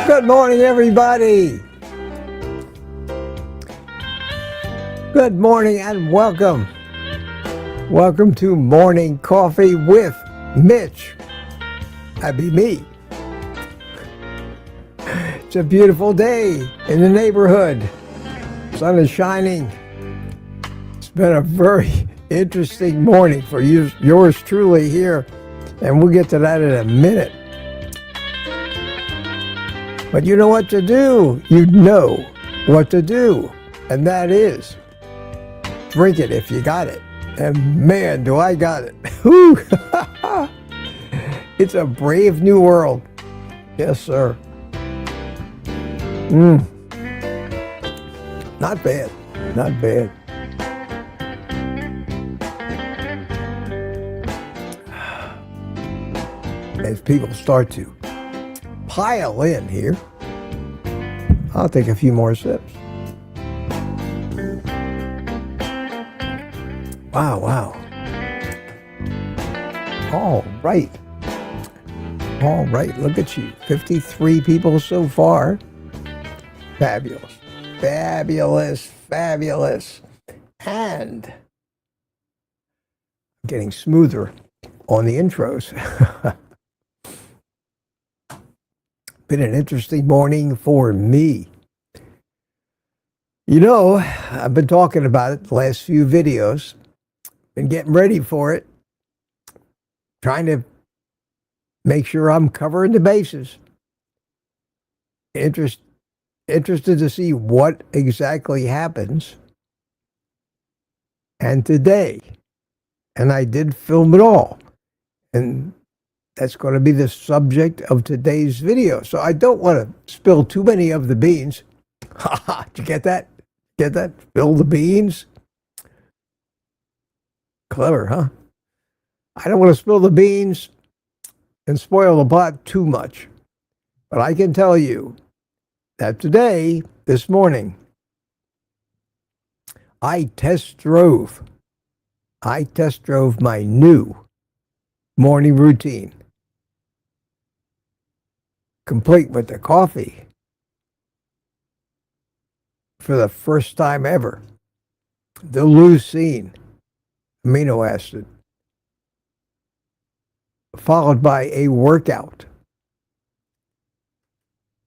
Good morning, everybody. Good morning and welcome. Welcome to Morning Coffee with Mitch. That'd be me. It's a beautiful day in the neighborhood. Sun is shining. It's been a very interesting morning for yours truly here, and we'll get to that in a minute. But you know what to do. You know what to do. And that is drink it if you got it. And man, do I got it. It's a brave new world. Yes, sir. Not bad. Not bad. As people start to pile in here, I'll take a few more sips. Wow. All right, look at you. 53 people so far. Fabulous. And getting smoother on the intros. Been an interesting morning for me. You know, I've been talking about it the last few videos. Been getting ready for it. Trying to make sure I'm covering the bases. Interested to see what exactly happens. And today, and I did film it all. And that's going to be the subject of today's video. So I don't want to spill too many of the beans. Did you get that? Get that? Spill the beans? Clever, huh? I don't want to spill the beans and spoil the pot too much. But I can tell you that today, this morning, I test drove my new morning routine, complete with the coffee, for the first time ever. The leucine amino acid, followed by a workout,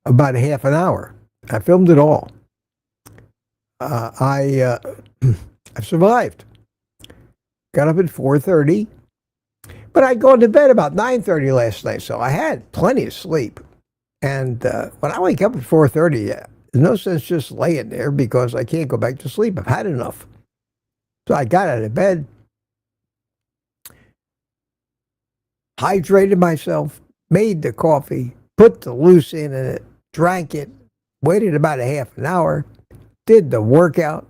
about a half an hour. I filmed it all. I survived. Got up at 4:30. But I'd gone to bed about 9:30 last night, so I had plenty of sleep. And when I wake up at 4:30, there's no sense just laying there because I can't go back to sleep. I've had enough. So I got out of bed, hydrated myself, made the coffee, put the leucine in it, drank it, waited about a half an hour, did the workout,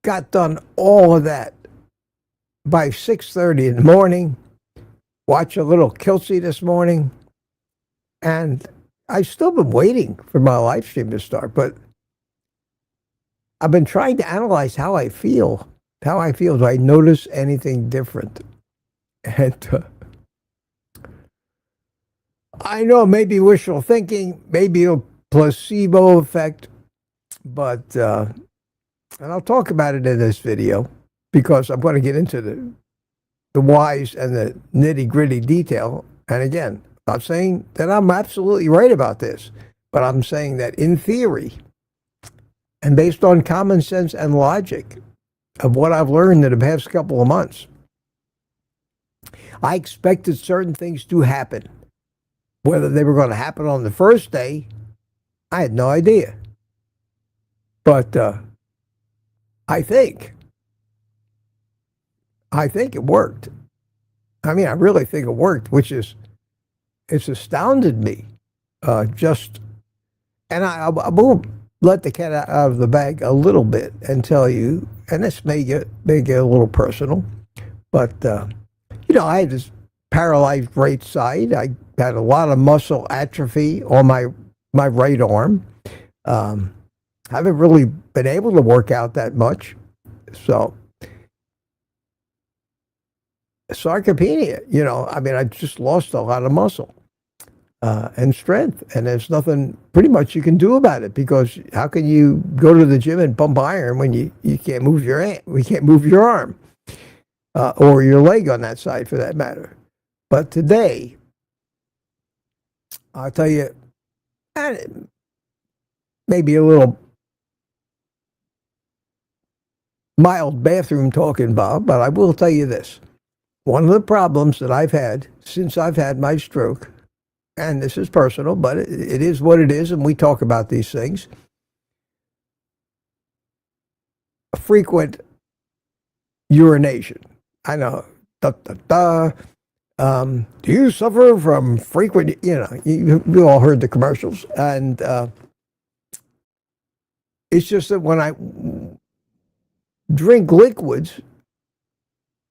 got done all of that. By 6:30 in the morning, watch a little Kelsey this morning, and I've still been waiting for my live stream to start, but I've been trying to analyze how I feel. Do I notice anything different? And I know maybe wishful thinking, maybe a placebo effect, but, and I'll talk about it in this video, because I'm going to get into the whys and the nitty-gritty detail. And again, I'm not saying that I'm absolutely right about this, but I'm saying that in theory, and based on common sense and logic of what I've learned in the past couple of months, I expected certain things to happen. Whether they were going to happen on the first day, I had no idea. But I think it worked. I mean, I really think it worked, which is, it's astounded me. And I will let the cat out of the bag a little bit and tell you, and this may get a little personal, but I had this paralyzed right side. I had a lot of muscle atrophy on my right arm. Haven't really been able to work out that much, so sarcopenia. I mean, I just lost a lot of muscle and strength, and there's nothing pretty much you can do about it, because how can you go to the gym and pump iron when you can't move your hand, we can't move your arm or your leg on that side for that matter. But today, I'll tell you, and maybe a little mild bathroom talk involved, but I will tell you this. One of the problems that I've had since I've had my stroke, and this is personal, but it is what it is, and we talk about these things, frequent urination. I know, do you suffer from frequent, you all heard the commercials, and it's just that when I drink liquids,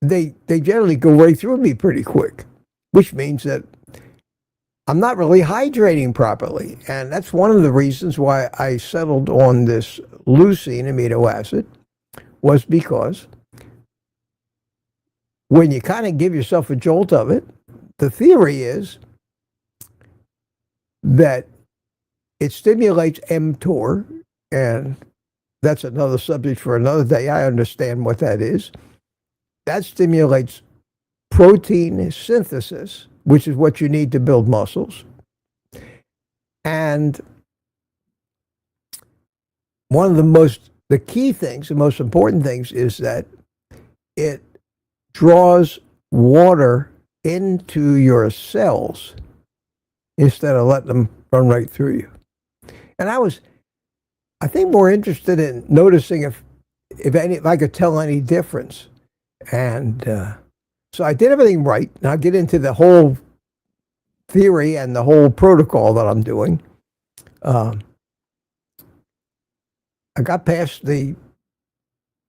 they generally go right through me pretty quick, which means that I'm not really hydrating properly. And that's one of the reasons why I settled on this leucine amino acid, was because when you kind of give yourself a jolt of it, the theory is that it stimulates mTOR, and that's another subject for another day. I understand what that is. That stimulates protein synthesis, which is what you need to build muscles. And one of the key things, the most important things, is that it draws water into your cells instead of letting them run right through you. And I think, more interested in noticing if I could tell any difference. And so I did everything right. Now I'll get into the whole theory and the whole protocol that I'm doing. I got past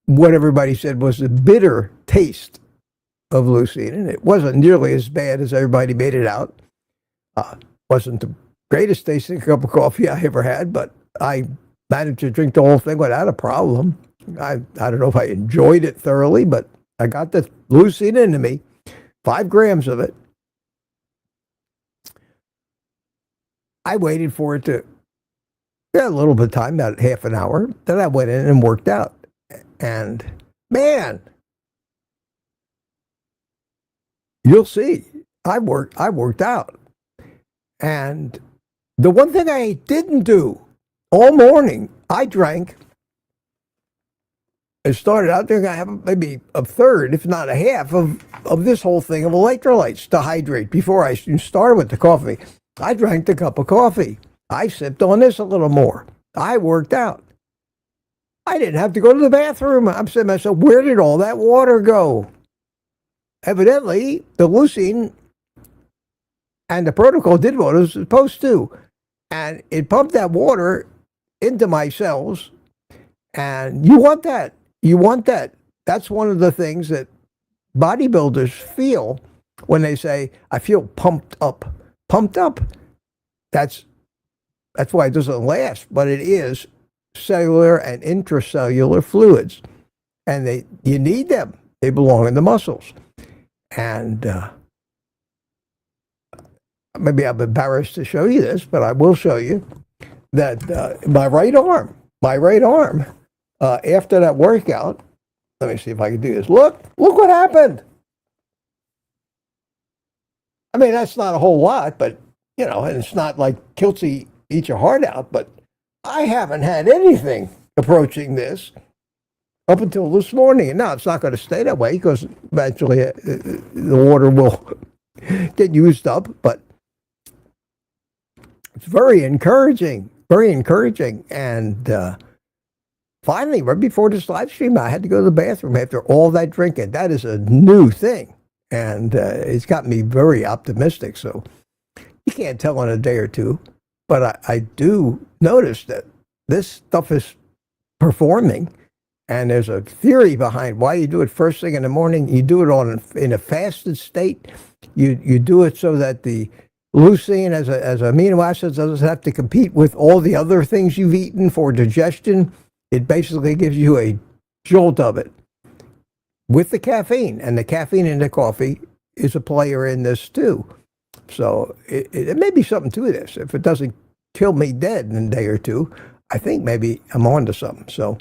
what everybody said was the bitter taste of leucine, and it wasn't nearly as bad as everybody made it out. Wasn't the greatest tasting cup of coffee I ever had, but I managed to drink the whole thing without a problem. I don't know if I enjoyed it thoroughly, but I got the leucine into me, 5 grams of it. I waited for it to a little bit of time, about half an hour. Then I went in and worked out. And man, you'll see, I worked out. And the one thing I didn't do all morning, I drank. It started out there, I have maybe a third, if not a half, of this whole thing of electrolytes to hydrate before I started with the coffee. I drank the cup of coffee. I sipped on this a little more. I worked out. I didn't have to go to the bathroom. I'm saying to myself, where did all that water go? Evidently, the leucine and the protocol did what it was supposed to. And it pumped that water into my cells. And you want that. You want that. That's one of the things that bodybuilders feel when they say, I feel pumped up. Pumped up. That's why it doesn't last, but it is cellular and intracellular fluids. And you need them. They belong in the muscles. And maybe I'm embarrassed to show you this, but I will show you that my right arm, after that workout, let me see if I can do this. Look what happened. I mean, that's not a whole lot, but, and it's not like Kiltsy eat your heart out, but I haven't had anything approaching this up until this morning. And now it's not going to stay that way, because eventually the water will get used up, but it's very encouraging, very encouraging. And finally, right before this live stream, I had to go to the bathroom after all that drinking. That is a new thing. And it's got me very optimistic. So you can't tell in a day or two. But I do notice that this stuff is performing. And there's a theory behind why you do it first thing in the morning. You do it in a fasted state. You do it so that the leucine as amino acids doesn't have to compete with all the other things you've eaten for digestion. It basically gives you a jolt of it with the caffeine. And the caffeine in the coffee is a player in this too. So it may be something to this. If it doesn't kill me dead in a day or two, I think maybe I'm on to something. So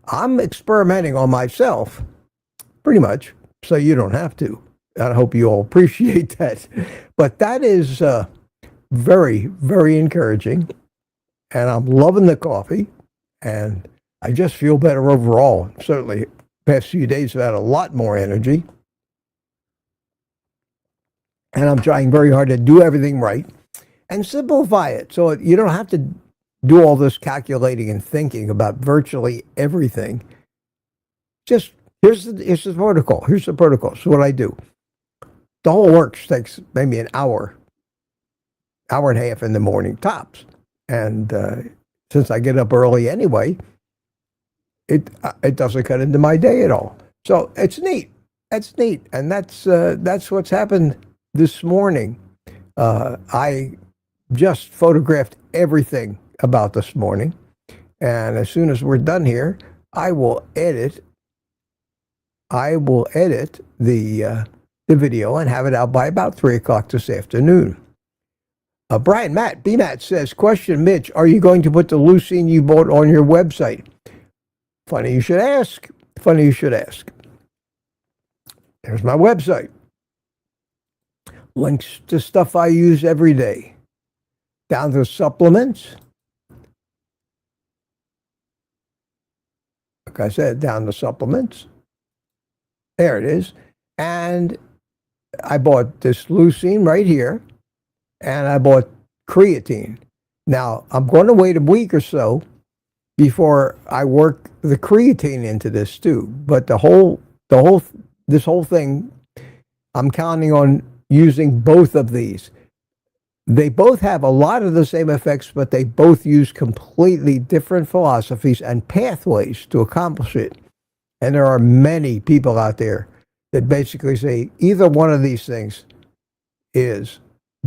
I'm experimenting on myself, pretty much, so you don't have to. I hope you all appreciate that. But that is very, very encouraging. And I'm loving the coffee. And I just feel better overall. Certainly, past few days I've had a lot more energy. And I'm trying very hard to do everything right and simplify it. So you don't have to do all this calculating and thinking about virtually everything. Just here's the protocol. Here's the protocol. So what I do. The whole works takes maybe an hour and a half in the morning tops. And since I get up early anyway, it doesn't cut into my day at all. So it's neat. That's neat. And that's what's happened this morning. I just photographed everything about this morning. And as soon as we're done here, I will edit the video and have it out by about 3 o'clock this afternoon. Brian B-Matt says, question, Mitch, are you going to put the leucine you bought on your website? Funny you should ask. Funny you should ask. There's my website. Links to stuff I use every day. Down to supplements. Like I said, down to supplements. There it is. And I bought this leucine right here. And I bought creatine. Now, I'm going to wait a week or so before I work the creatine into this too. But this whole thing, I'm counting on using both of these. They both have a lot of the same effects, but they both use completely different philosophies and pathways to accomplish it. And there are many people out there that basically say either one of these things is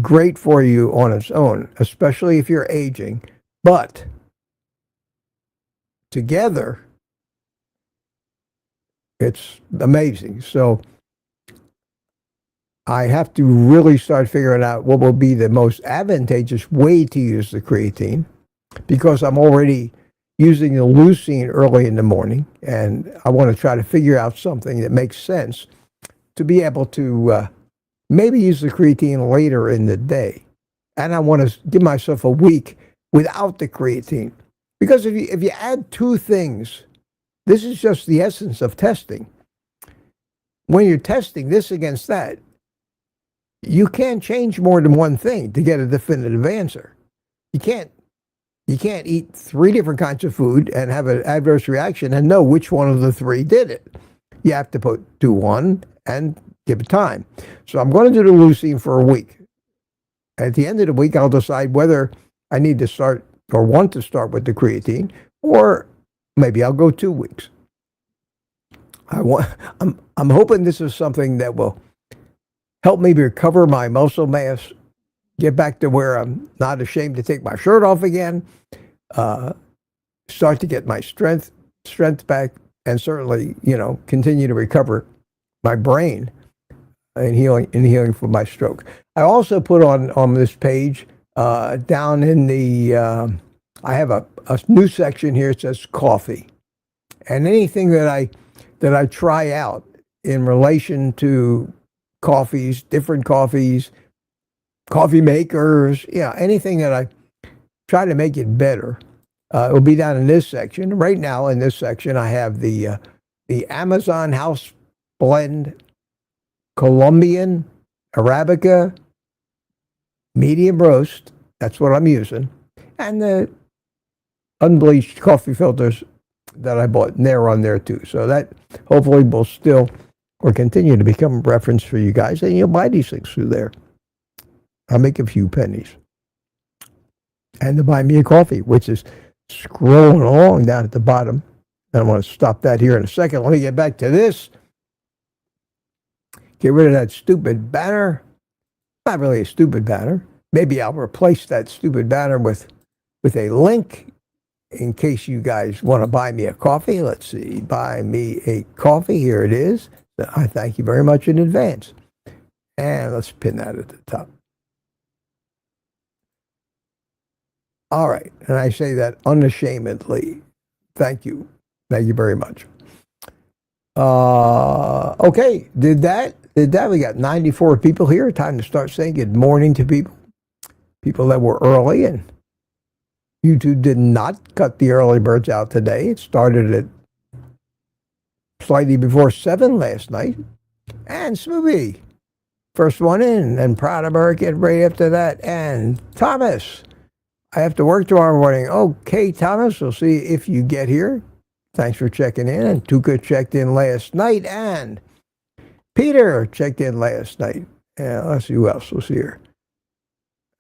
great for you on its own, especially if you're aging, but together, it's amazing. So I have to really start figuring out what will be the most advantageous way to use the creatine, because I'm already using the leucine early in the morning, and I want to try to figure out something that makes sense to be able to maybe use the creatine later in the day. And I want to give myself a week without the creatine. Because if you add two things, this is just the essence of testing. When you're testing this against that, you can't change more than one thing to get a definitive answer. You can't eat 3 different kinds of food and have an adverse reaction and know which one of the 3 did it. You have to do one and give it time. So I'm going to do the leucine for a week. At the end of the week, I'll decide whether I need to start or want to start with the creatine, or maybe I'll go 2 weeks. I'm hoping this is something that will help me recover my muscle mass, get back to where I'm not ashamed to take my shirt off again, start to get my strength back, and certainly, continue to recover my brain in healing from my stroke. I also put on this page down in the I have a new section here. It says coffee, and anything that I try out in relation to coffees, different coffees, coffee makers, anything that I try to make it better, it will be down in this section. Right now in this section, I have the Amazon House Blend Colombian Arabica medium roast. That's what I'm using. And the unbleached coffee filters that I bought, and they're on there too. So that hopefully will still or continue to become a reference for you guys, and you'll buy these things through there. I'll make a few pennies. And to buy me a coffee, which is scrolling along down at the bottom. And I want to stop that here in a second. Let me get back to this. Get rid of that stupid banner. Not really a stupid banner. Maybe I'll replace that stupid banner with a link in case you guys want to buy me a coffee. Let's see. Buy me a coffee. Here it is. I thank you very much in advance. And let's pin that at the top. All right. And I say that unashamedly. Thank you. Thank you very much. Okay. Did that. We got 94 people here. Time to start saying good morning to people. People that were early. And YouTube did not cut the early birds out today. It started at slightly before 7 last night. And Smoothie, first one in. And Proud American right after that. And Thomas, I have to work tomorrow morning. Okay, Thomas, we'll see if you get here. Thanks for checking in. And Tuka checked in last night. And Peter checked in last night. And let's see who else was here.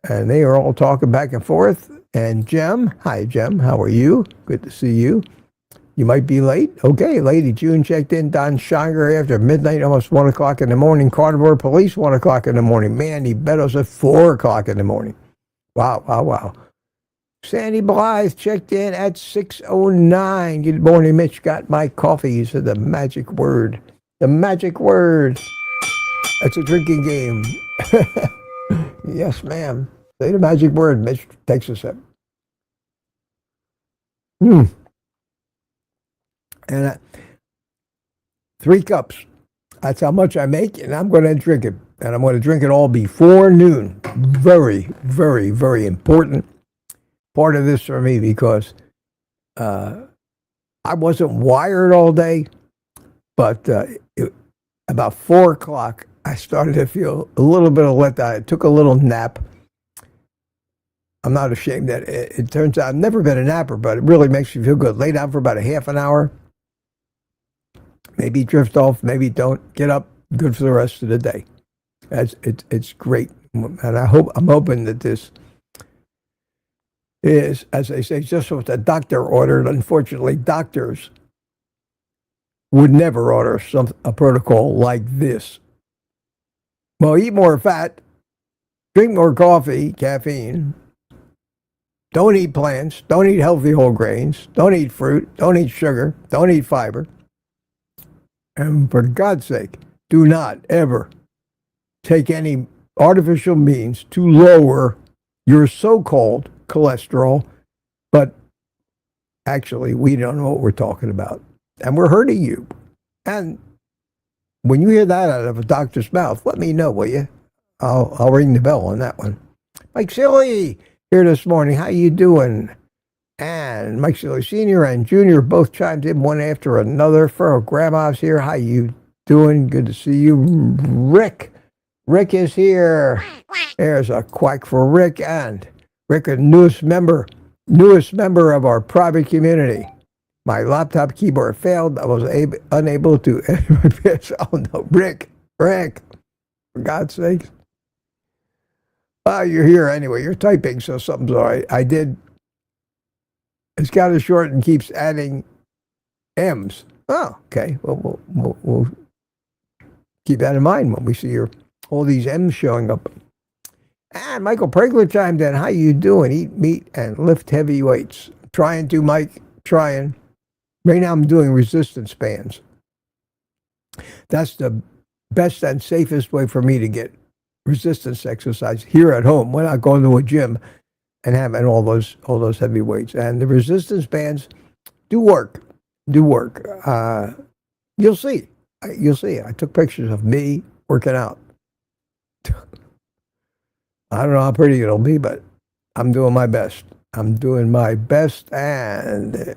And they are all talking back and forth. And Jem, hi Jem, how are you? Good to see you. You might be late. Okay, Lady June checked in. Don Shanger after midnight, almost 1 o'clock in the morning. Carnivore Police, 1 o'clock in the morning. Mandy Beddoes at 4 o'clock in the morning. Wow, wow, wow. Sandy Blythe checked in at 6:09. Good morning, Mitch. Got my coffee. He said the magic word. The magic word. That's a drinking game. Yes, ma'am. Say the magic word. Mitch takes a sip. And 3 cups. That's how much I make, and I'm going to drink it. And I'm going to drink it all before noon. Very, very, very important part of this for me because I wasn't wired all day, but about 4 o'clock, I started to feel a little bit of letdown. I took a little nap. I'm not ashamed that it turns out I've never been a napper, but it really makes you feel good. Lay down for about a half an hour. Maybe drift off, maybe don't. Get up. Good for the rest of the day. It's great. And I'm hoping that this is, as they say, just what the doctor ordered. Unfortunately, doctors would never order a protocol like this. Well, eat more fat, drink more coffee, caffeine. Don't eat plants. Don't eat healthy whole grains. Don't eat fruit. Don't eat sugar. Don't eat fiber. And for God's sake, do not ever take any artificial means to lower your so-called cholesterol. But actually, we don't know what we're talking about. And we're hurting you. And when you hear that out of a doctor's mouth, let me know, will you? I'll ring the bell on that one. Mike Silly here this morning. How you doing? And Mike Silly Sr. and Jr. both chimed in one after another. Furrow Grandma's here. How you doing? Good to see you. Rick is here. There's a quack for Rick. And Rick, a newest member of our private community. My laptop keyboard failed. I was unable to. Oh no, Rick, for God's sake. You're here anyway. You're typing, so something's all right. I did. It's got a short and keeps adding M's. Oh, okay. Well, we'll keep that in mind when we see all these M's showing up. And Michael Pregler chimed in. How you doing? Eat meat and lift heavy weights. Trying to, Mike. Trying. Right now I'm doing resistance bands. That's the best and safest way for me to get resistance exercise here at home without going to a gym and having all those heavy weights. And the resistance bands do work. You'll see. I took pictures of me working out. I don't know how pretty it'll be, but I'm doing my best. And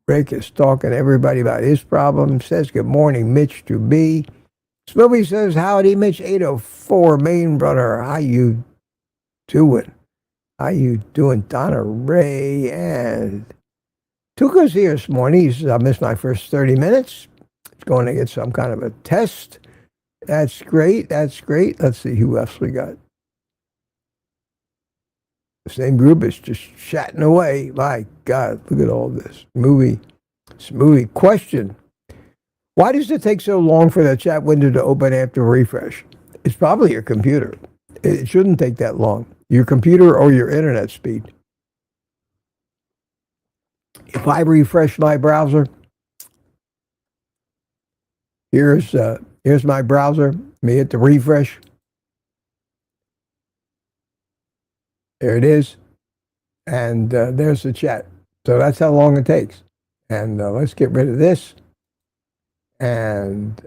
Rick is talking to everybody about his problem. Says, good morning, Mitch, to me. Smoothie says, howdy, Mitch, 804, Main brother. How you doing? Donna Ray and Tuca's here this morning. He says, I missed my first 30 minutes. He's going to get some kind of a test. That's great. That's great. Let's see who else we got. The same group is just chatting away. My God, look at all this. Smoothie. Question. Why does it take so long for the chat window to open after refresh? It's probably your computer. It shouldn't take that long. Your computer or your internet speed. If I refresh my browser, here's my browser. Let me hit the refresh. There it is. And there's the chat. So that's how long it takes. And let's get rid of this. And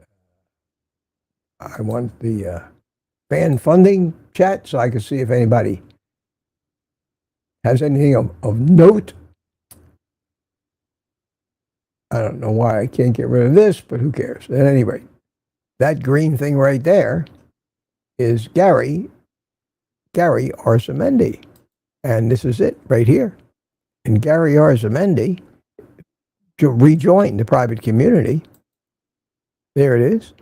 I want the fan funding chat so I can see if anybody has anything of note. I don't know why I can't get rid of this, but who cares? At any rate, that green thing right there is Gary Arzamendi. And this is it right here. And Gary Arzamendi rejoined the private community. There it is.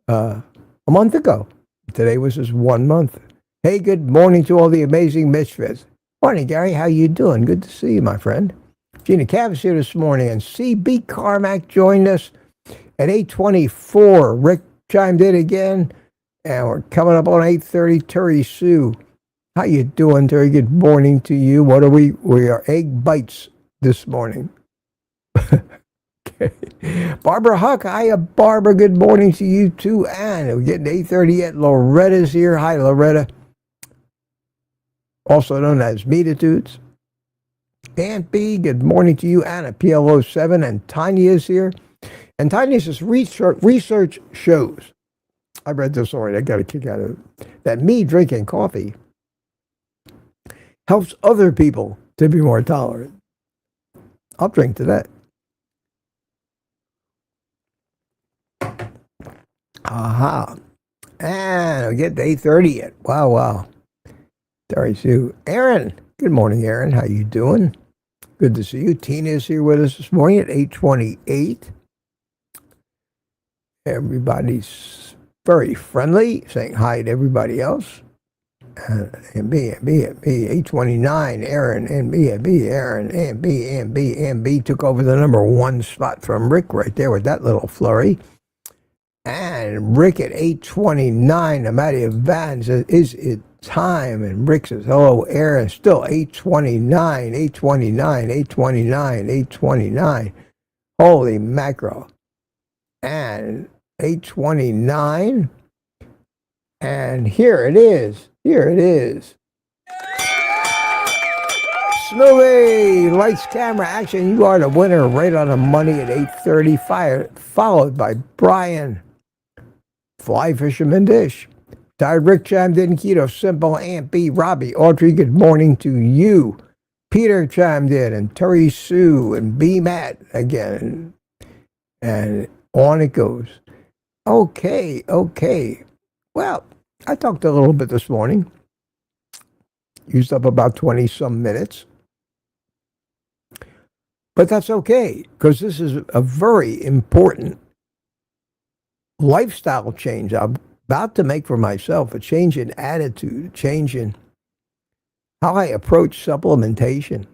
A month ago. Today was his 1 month. Hey, good morning to all the amazing misfits. Morning, Gary. How you doing? Good to see you, my friend. Gina Cav is here this morning, and CB Carmack joined us at 8:24. Rick chimed in again, and we're coming up on 8:30. Terry Sue, how you doing, Terry? Good morning to you. What are we? We are egg bites this morning. Okay. Barbara Huck, hiya, Barbara. Good morning to you too. And we're getting to 8:30 yet. Loretta's here. Hi, Loretta. Also known as Meatitudes. Aunt B, good morning to you. Anna, PL07, and Tanya is here. And Tanya says, research shows, I read this already, I got a kick out of it, that me drinking coffee helps other people to be more tolerant. I'll drink to that. Aha. And we get to 8:30 yet. Wow. Terry Sue. Aaron, good morning, Aaron. How you doing? Good to see you. Tina is here with us this morning at 8:28. Everybody's very friendly, saying hi to everybody else. And B, 8:29. Aaron, and B, Aaron, and B took over the number 1 spot from Rick right there with that little flurry. And Rick at 8:29. Amadia Van says, is it time? And Rick says, hello, Aaron. Still 8:29. Holy mackerel. And 8:29. And here it is. Smoothie, lights, camera, action. You are the winner right on the money at 8:30. Followed by Brian, Fly Fisherman Dish. Tired Rick chimed in. Keto Simple, Aunt B, Robbie, Audrey, good morning to you. Peter chimed in, and Terry Sue, and B Matt again. And on it goes. Okay. Well, I talked a little bit this morning. Used up about 20-some minutes. But that's okay, because this is a very important lifestyle change I'm about to make for myself, a change in attitude, a change in how I approach supplementation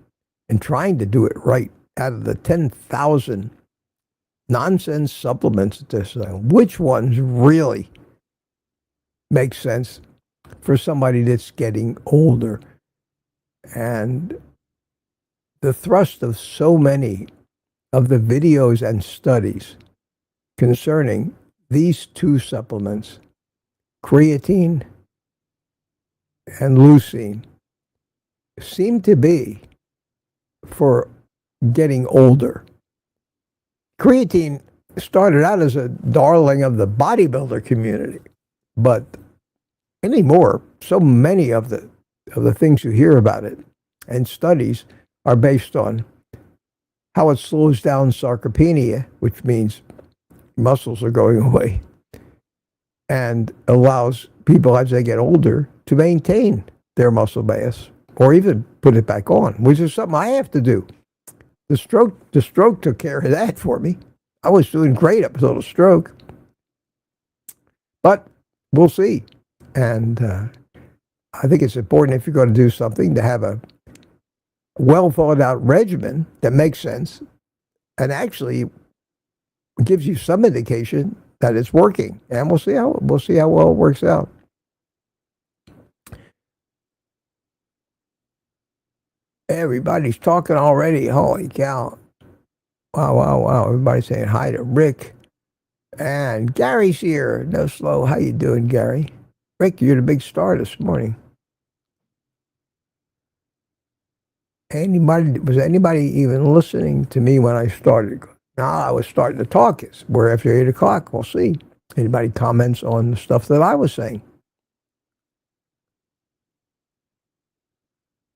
and trying to do it right. Out of the 10,000 nonsense supplements at this time, which ones really make sense for somebody that's getting older? And the thrust of so many of the videos and studies concerning these 2 supplements, creatine and leucine, seem to be for getting older. Creatine started out as a darling of the bodybuilder community, but anymore, so many of the things you hear about it and studies are based on how it slows down sarcopenia, which means muscles are going away, and allows people as they get older to maintain their muscle mass or even put it back on, which is something I have to do. The stroke took care of that for me. I was doing great up until the stroke. But we'll see. And I think it's important, if you're going to do something, to have a well thought out regimen that makes sense and actually gives you some indication that it's working. And we'll see how well it works out. Everybody's talking already. Holy cow. Wow. Everybody's saying hi to Rick. And Gary's here. No slow. How you doing, Gary? Rick, you're the big star this morning. Was anybody even listening to me when I started? No, I was starting to talk. We're after 8 o'clock. We'll see. Anybody comments on the stuff that I was saying?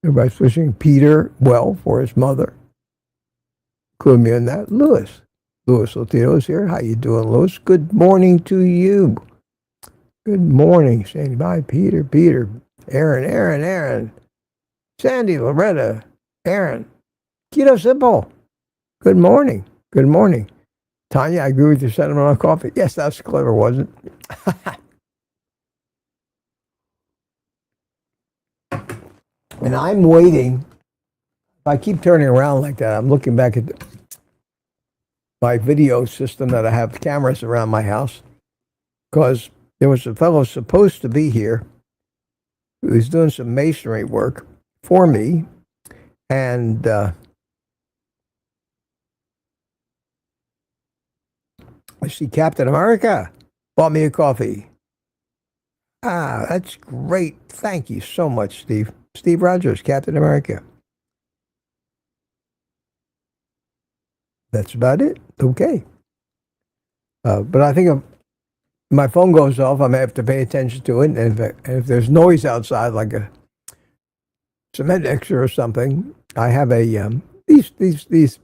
Everybody's wishing Peter well for his mother. Include me in that. Louis Latino is here. How you doing, Louis? Good morning to you. Good morning. Saying bye, Peter. Aaron. Sandy, Loretta, Aaron. Keto Simple. Good morning. Tanya, I agree with your sentiment on coffee. Yes, that's clever, wasn't it? And I'm waiting. If I keep turning around like that, I'm looking back at my video system that I have cameras around my house, because there was a fellow supposed to be here who was doing some masonry work for me, and I see Captain America bought me a coffee. That's great. Thank you so much, Steve. Steve Rogers, Captain America. That's about it. Okay. But I think if my phone goes off, I may have to pay attention to it. And if there's noise outside, like a cement mixer or something, I have a these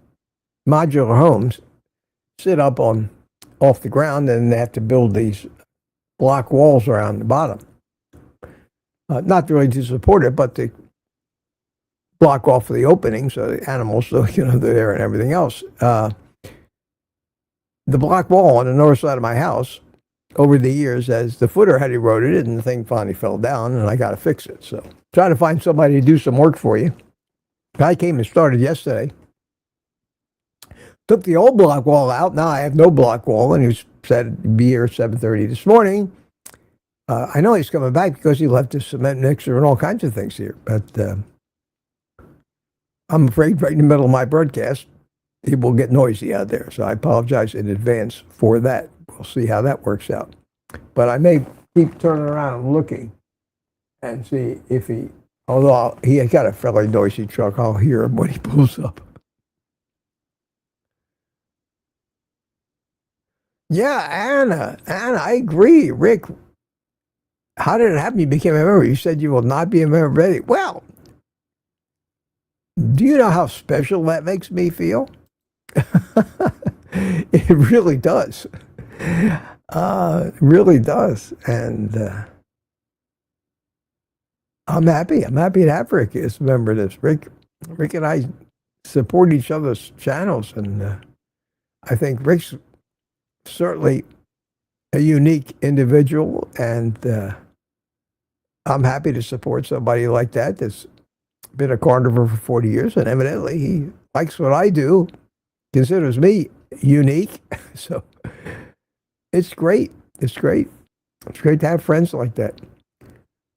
modular homes sit up off the ground, and they have to build these block walls around the bottom. Not really to support it, but to block off the opening so the animals, they're there and everything else. The block wall on the north side of my house, over the years, as the footer had eroded it, and the thing finally fell down, and I got to fix it. So try to find somebody to do some work for you. Guy came and started yesterday. Took the old block wall out. Now I have no block wall, and he said he'd be here at 7:30 this morning. I know he's coming back because he left his cement mixer and all kinds of things here. But I'm afraid right in the middle of my broadcast, it will get noisy out there. So I apologize in advance for that. We'll see how that works out. But I may keep turning around and looking and see if although he has got a fairly noisy truck, I'll hear him when he pulls up. Yeah, Anna, I agree. Rick, how did it happen? You became a member. You said you will not be a member ready. Well, do you know how special that makes me feel? It really does. It really does. And I'm happy. I'm happy to have Rick as a member of this. Rick and I support each other's channels, and I think Rick's certainly a unique individual, and I'm happy to support somebody like that that's been a carnivore for 40 years, and evidently he likes what I do, considers me unique. So it's great. It's great to have friends like that.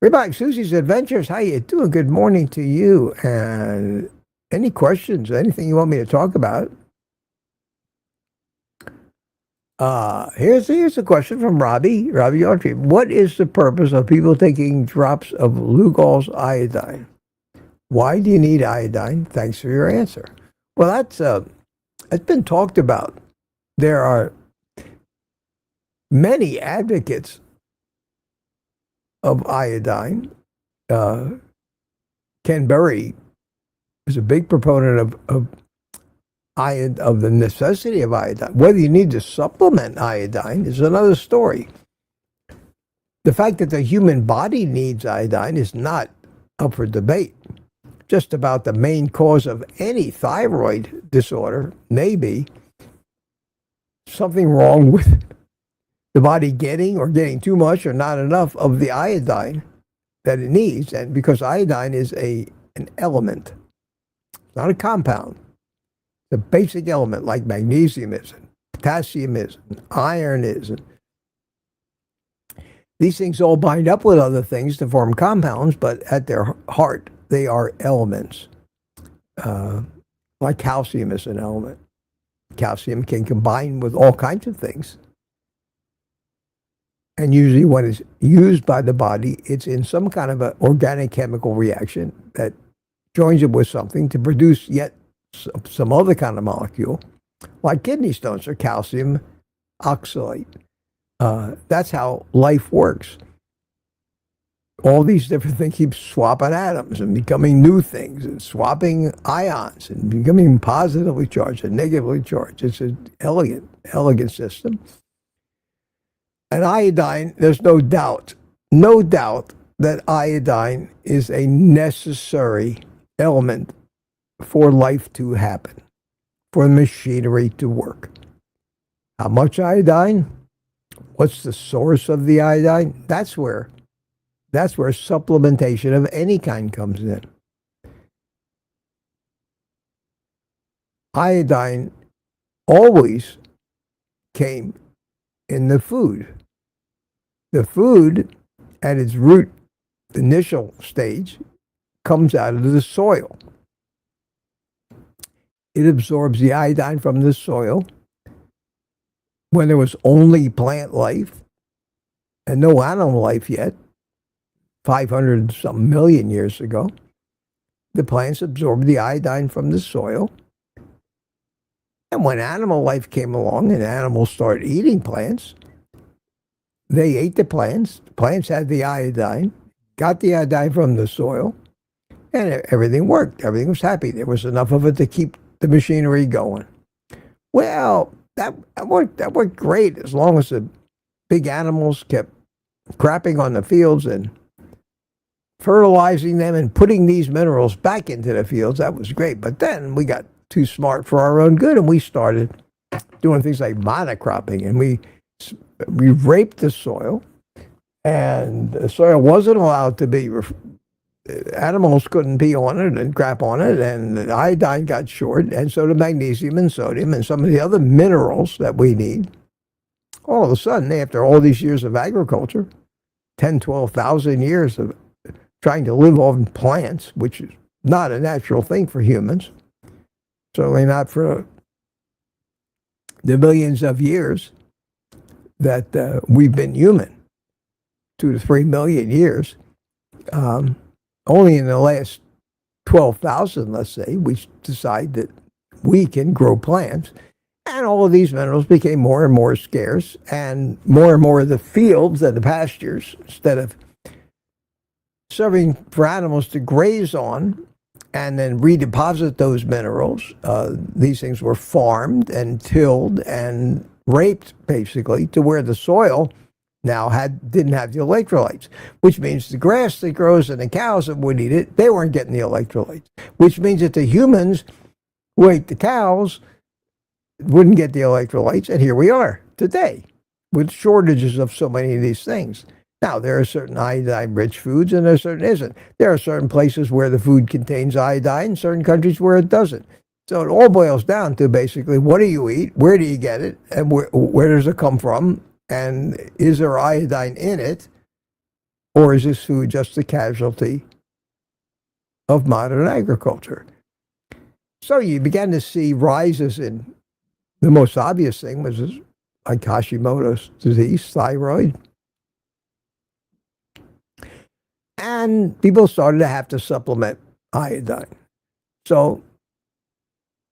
Everybody, Susie's Adventures, how you doing? Good morning to you. And any questions, anything you want me to talk about? Here's a question from Robbie Autry. What is the purpose of people taking drops of Lugol's iodine? Why do you need iodine? Thanks for your answer. Well, that's been talked about. There are many advocates of iodine. Ken Berry is a big proponent of the necessity of iodine. Whether you need to supplement iodine is another story. The fact that the human body needs iodine is not up for debate. just about the main cause of any thyroid disorder may be something wrong with the body getting too much or not enough of the iodine that it needs. And because iodine is an element, not a compound, the basic element like magnesium is, and potassium is, and iron is. And these things all bind up with other things to form compounds, but at their heart, they are elements. Like calcium is an element. Calcium can combine with all kinds of things. And usually when it's used by the body, it's in some kind of an organic chemical reaction that joins it with something to produce yet some other kind of molecule, like kidney stones or calcium oxalate. That's how life works. All these different things keep swapping atoms and becoming new things and swapping ions and becoming positively charged and negatively charged. It's an elegant system. And iodine, there's no doubt that iodine is a necessary element for life to happen, for the machinery to work. How much iodine? What's the source of the iodine? That's where supplementation of any kind comes in. Iodine always came in the food. The food, at its root, the initial stage, comes out of the soil. It absorbs the iodine from the soil. When there was only plant life and no animal life yet, 500 some million years ago, the plants absorbed the iodine from the soil. And when animal life came along and animals started eating plants, they ate the plants. The plants had the iodine, got the iodine from the soil, and everything worked. Everything was happy. There was enough of it to keep the machinery going. Well, that worked great as long as the big animals kept crapping on the fields and fertilizing them and putting these minerals back into the fields. That was great. But then we got too smart for our own good, and we started doing things like monocropping, and we raped the soil, and the soil wasn't allowed to be, animals couldn't pee on it and crap on it, and the iodine got short, and so did magnesium and sodium and some of the other minerals that we need. All of a sudden, after all these years of agriculture, 10, 12,000 years of trying to live on plants, which is not a natural thing for humans, certainly not for the millions of years that we've been human, 2 to 3 million years. Only in the last 12,000, let's say, we decide that we can grow plants. And all of these minerals became more and more scarce, and more of the fields and the pastures, instead of serving for animals to graze on and then redeposit those minerals, these things were farmed and tilled and raped, basically, to where the soil now didn't have the electrolytes, which means the grass that grows and the cows that would eat it, they weren't getting the electrolytes, which means that the humans who ate the cows wouldn't get the electrolytes, and here we are today with shortages of so many of these things. Now, there are certain iodine-rich foods, and there are certain isn't. There are certain places where the food contains iodine, certain countries where it doesn't. So it all boils down to basically, what do you eat, where do you get it, and where does it come from, and is there iodine in it, or is this food just a casualty of modern agriculture? So you began to see rises in, the most obvious thing was like Hashimoto's disease, thyroid. And people started to have to supplement iodine. So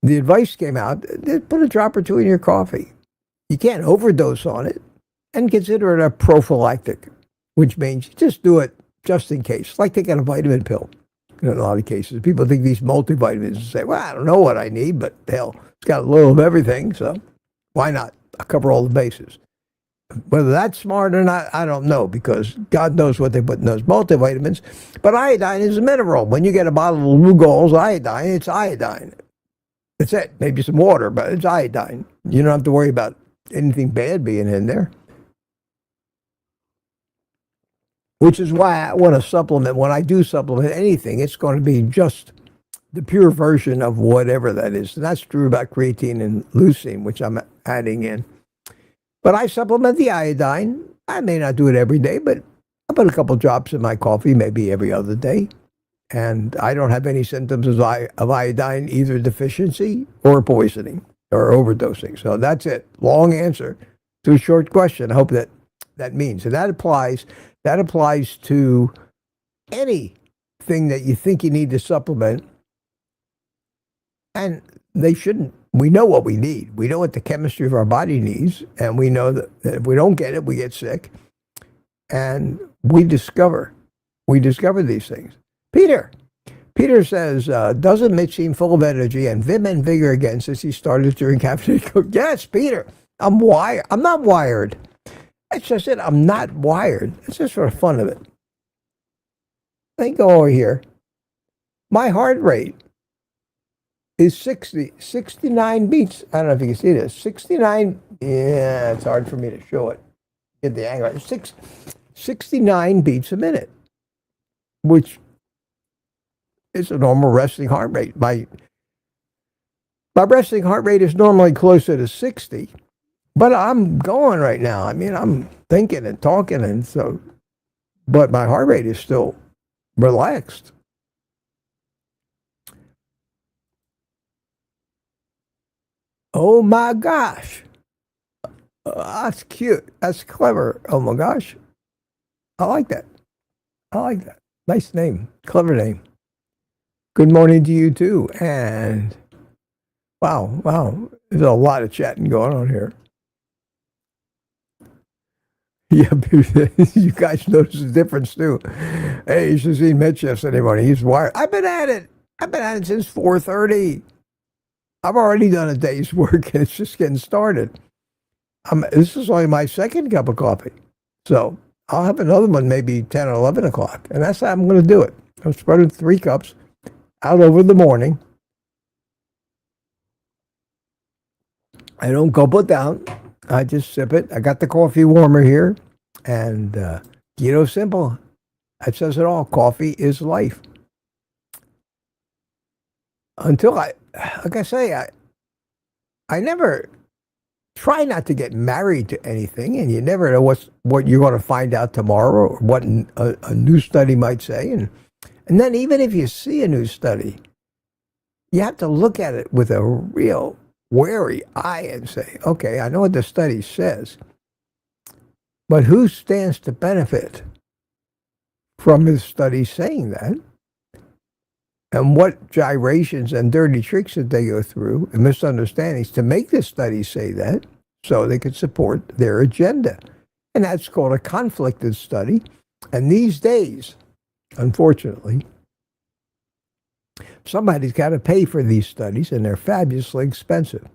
the advice came out, put a drop or two in your coffee. You can't overdose on it, and consider it a prophylactic, which means you just do it just in case, like taking a vitamin pill. In a lot of cases, people think these multivitamins and say, well, I don't know what I need, but hell, it's got a little of everything, so why not? I'll cover all the bases. Whether that's smart or not, I don't know, because God knows what they put in those multivitamins. But iodine is a mineral. When you get a bottle of Lugol's iodine, it's iodine. That's it. Maybe some water, but it's iodine. You don't have to worry about anything bad being in there. Which is why I want to supplement. When I do supplement anything, it's going to be just the pure version of whatever that is. And that's true about creatine and leucine, which I'm adding in. But I supplement the iodine. I may not do it every day, but I put a couple drops in my coffee, maybe every other day. And I don't have any symptoms of iodine, either deficiency or poisoning or overdosing. So that's it. Long answer to a short question. I hope that means. And that applies to anything that you think you need to supplement. And they shouldn't. We know what we need. We know what the chemistry of our body needs. And we know that if we don't get it, we get sick. And we discover these things. Peter says, doesn't Mitch seem full of energy and vim and vigor again since he started during caffeinated coke? Yes, Peter, I'm wired. I'm not wired. That's just it. I'm not wired. It's just for the fun of it. Let me go over here. My heart rate is 69 beats. I don't know if you can see this. 69. Yeah, it's hard for me to show it. Get the angle. 69 beats a minute, which is a normal resting heart rate. My resting heart rate is normally closer to 60, but I'm going right now. I mean, I'm thinking and talking, and so, but my heart rate is still relaxed. Oh my gosh. That's cute. That's clever. Oh my gosh. I like that. Nice name. Clever name. Good morning to you too. And wow. There's a lot of chatting going on here. Yeah, you guys notice the difference too. Hey, you should see Mitch yesterday morning. He's wired. I've been at it since 4:30. I've already done a day's work, and it's just getting started. This is only my second cup of coffee. So I'll have another one maybe 10 or 11 o'clock. And that's how I'm going to do it. I'm spreading 3 cups out over the morning. I don't gulp it down. I just sip it. I got the coffee warmer here. And keto simple. That says it all. Coffee is life. Until like I say, I never try not to get married to anything, and you never know what you're going to find out tomorrow, or what a new study might say. And then even if you see a new study, you have to look at it with a real wary eye and say, okay, I know what the study says, but who stands to benefit from this study saying that? And what gyrations and dirty tricks that they go through and misunderstandings to make this study say that so they could support their agenda. And that's called a conflicted study. And these days, unfortunately, somebody's got to pay for these studies, and they're fabulously expensive.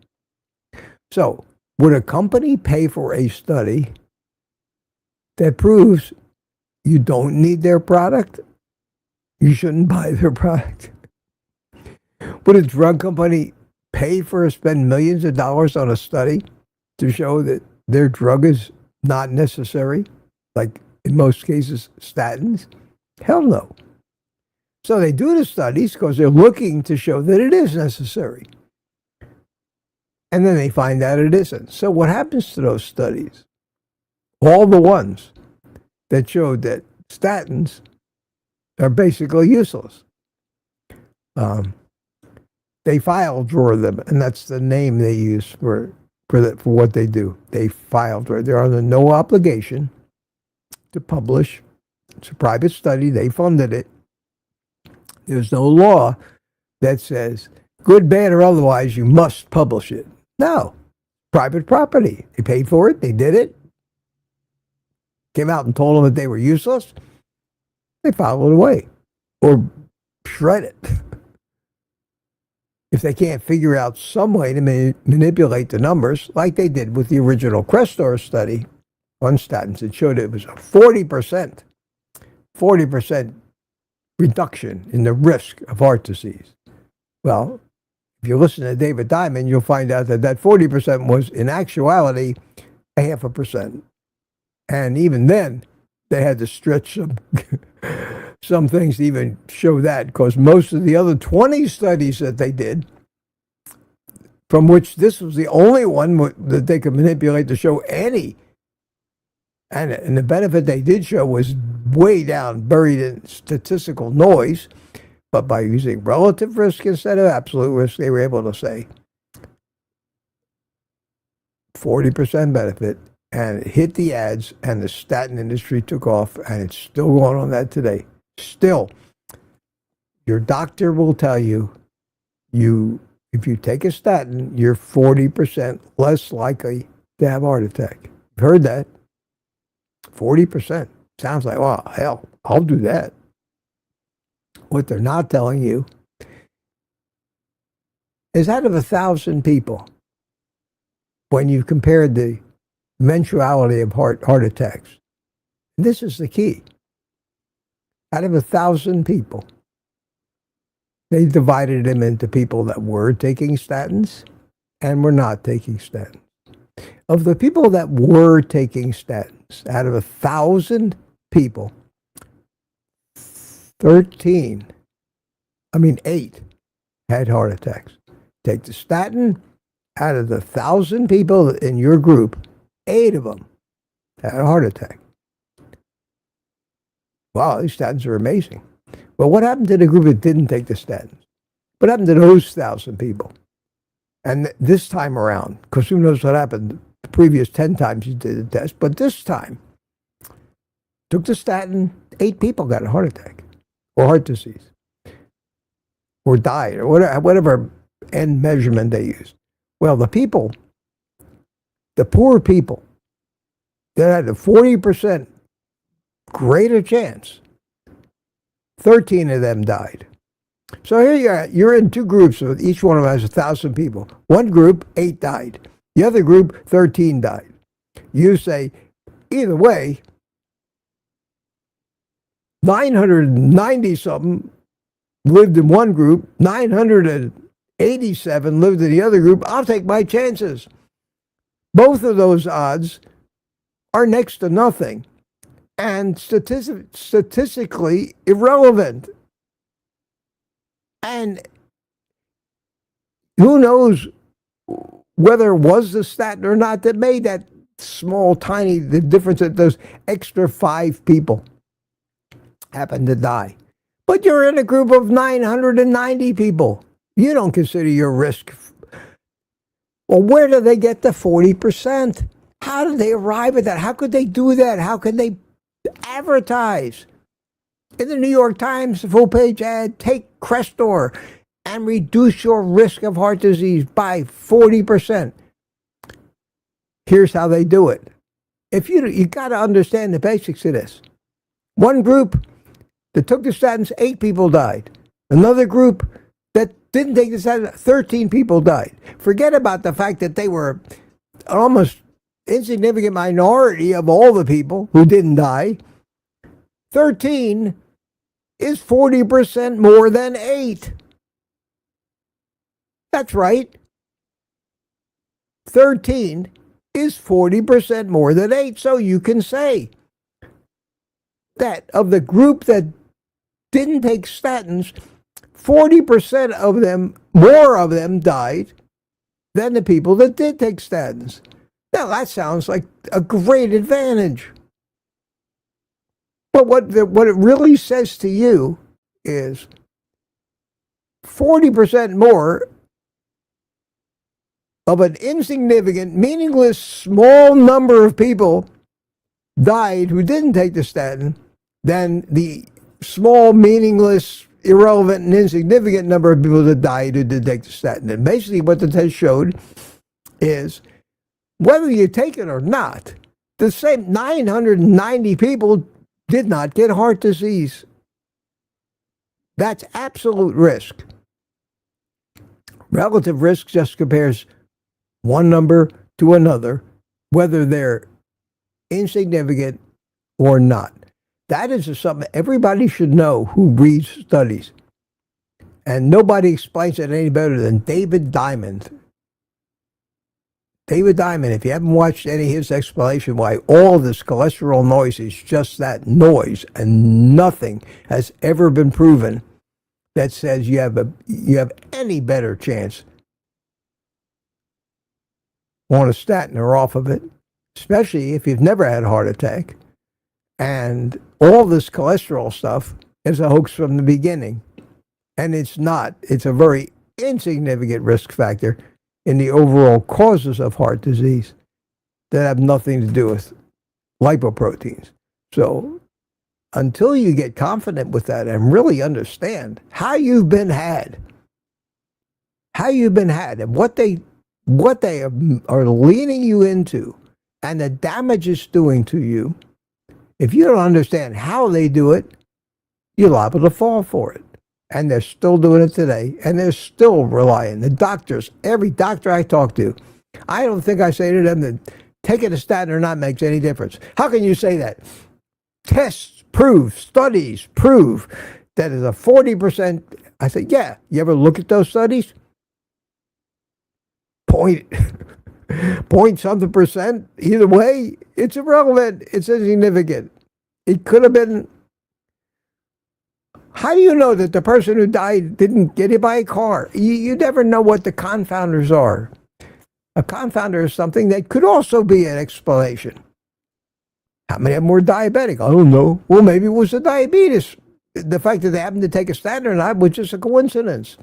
So would a company pay for a study that proves you don't need their product? You shouldn't buy their product. Would a drug company pay for or spend millions of dollars on a study to show that their drug is not necessary, like in most cases statins? Hell no. So they do the studies because they're looking to show that it is necessary. And then they find out it isn't. So what happens to those studies? All the ones that showed that statins are basically useless. They file drawer them, and that's the name they use for what they do. They file drawer. They're under no obligation to publish. It's a private study. They funded it. There's no law that says, good, bad, or otherwise, you must publish it. No. Private property. They paid for it. They did it. Came out and told them that they were useless. They filed it away or shred it. If they can't figure out some way to manipulate the numbers, like they did with the original Crestor study on statins. It showed it was a 40% reduction in the risk of heart disease. Well, if you listen to David Diamond, you'll find out that 40% was, in actuality, 0.5%. And even then, they had to stretch some things to even show that, because most of the other 20 studies that they did, from which this was the only one that they could manipulate to show any, and the benefit they did show was way down, buried in statistical noise, but by using relative risk instead of absolute risk, they were able to say 40% benefit, and it hit the ads, and the statin industry took off, and it's still going on that today. Still, your doctor will tell you, if you take a statin, you're 40% less likely to have a heart attack. You've heard that? 40%. Sounds like, well, hell, I'll do that. What they're not telling you is out of 1,000 people, when you compared the eventuality of heart attacks, this is the key. Out of 1,000 people, they divided them into people that were taking statins and were not taking statins. Of the people that were taking statins, out of 1,000 people, 8 had heart attacks. Take the statin, out of the 1,000 people in your group, 8 of them had a heart attack. Wow, these statins are amazing. Well, what happened to the group that didn't take the statins? What happened to those 1,000 people? And this time around, because who knows what happened the previous 10 times you did the test, but this time, took the statin, 8 people got a heart attack or heart disease or died or whatever end measurement they used. Well, the poor people that had a 40% greater chance, 13 of them died. So here you are, you're in 2 groups, of each one of them has 1,000 people. One group, 8 died. The other group, 13 died. You say, either way, 990-something lived in one group, 987 lived in the other group. I'll take my chances. Both of those odds are next to nothing and statistically irrelevant. And who knows whether it was the statin or not that made that small, tiny, the difference that those extra 5 people happened to die. But you're in a group of 990 people. You don't consider your risk. Well, where do they get the 40%? How did they arrive at that? How could they do that? How could they advertise? In the New York Times, full-page ad, take Crestor and reduce your risk of heart disease by 40%. Here's how they do it. If you got to understand the basics of this. One group that took the statins, 8 people died. Another group that didn't take the statins, 13 people died. Forget about the fact that they were an almost insignificant minority of all the people who didn't die. 13 is 40% more than 8. That's right. 13 is 40% more than 8. So you can say that of the group that didn't take statins, 40% of them, more of them died than the people that did take statins. Now that sounds like a great advantage. But what it really says to you is 40% more of an insignificant, meaningless, small number of people died who didn't take the statin than the small, meaningless, irrelevant, and insignificant number of people that died who did take the statin. And basically what the test showed is whether you take it or not, the same 990 people did not get heart disease. That's absolute risk. Relative risk just compares one number to another, whether they're insignificant or not. That is something everybody should know who reads studies. And nobody explains it any better than David Diamond. David Diamond, if you haven't watched any of his explanation why all this cholesterol noise is just that noise, and nothing has ever been proven that says you have any better chance on a statin or off of it, especially if you've never had a heart attack. And all this cholesterol stuff is a hoax from the beginning. And it's not. It's a very insignificant risk factor in the overall causes of heart disease that have nothing to do with lipoproteins. So until you get confident with that and really understand how you've been had, and what they are leading you into and the damage it's doing to you, if you don't understand how they do it, you're liable to fall for it. And they're still doing it today, and they're still relying. The doctors, every doctor I talk to, I don't think I say to them that taking a statin or not makes any difference. How can you say that? Tests prove, studies prove that is a 40%. I said, yeah, you ever look at those studies? Point something percent. Either way, it's irrelevant. It's insignificant. It could have been. How do you know that the person who died didn't get hit by a car? You never know what the confounders are. A confounder is something that could also be an explanation. How many of them were diabetic? I don't know. Well, maybe it was the diabetes. The fact that they happened to take a statin or not was just a coincidence.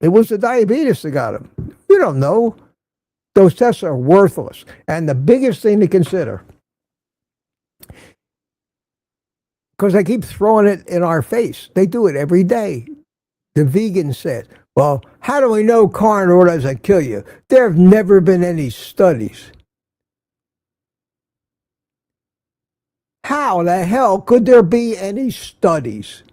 It was the diabetes that got them. You don't know. Those tests are worthless. And the biggest thing to consider, because they keep throwing it in our face. They do it every day. The vegan said, well, how do we know carnivore doesn't kill you? There have never been any studies. How the hell could there be any studies?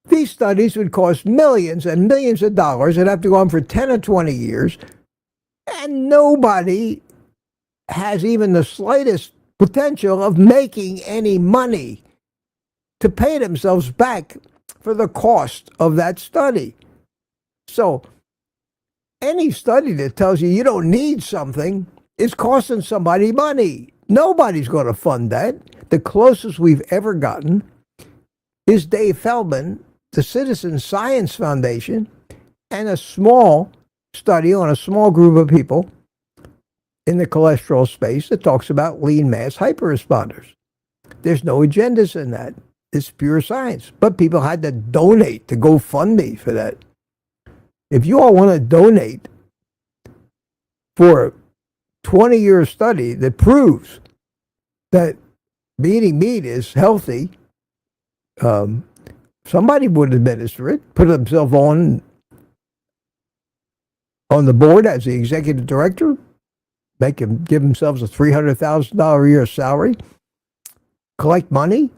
These studies would cost millions and millions of dollars and have to go on for 10 or 20 years, and nobody has even the slightest potential of making any money to pay themselves back for the cost of that study. So any study that tells you you don't need something is costing somebody money. Nobody's going to fund that. The closest we've ever gotten is Dave Feldman, the Citizen Science Foundation, and a small study on a small group of people in the cholesterol space that talks about lean mass hyperresponders. There's no agendas in that. It's pure science. But people had to donate to GoFundMe for that. If you all want to donate for a 20-year study that proves that eating meat is healthy, somebody would administer it, put themselves on the board as the executive director, give themselves a $300,000 a year salary, collect money,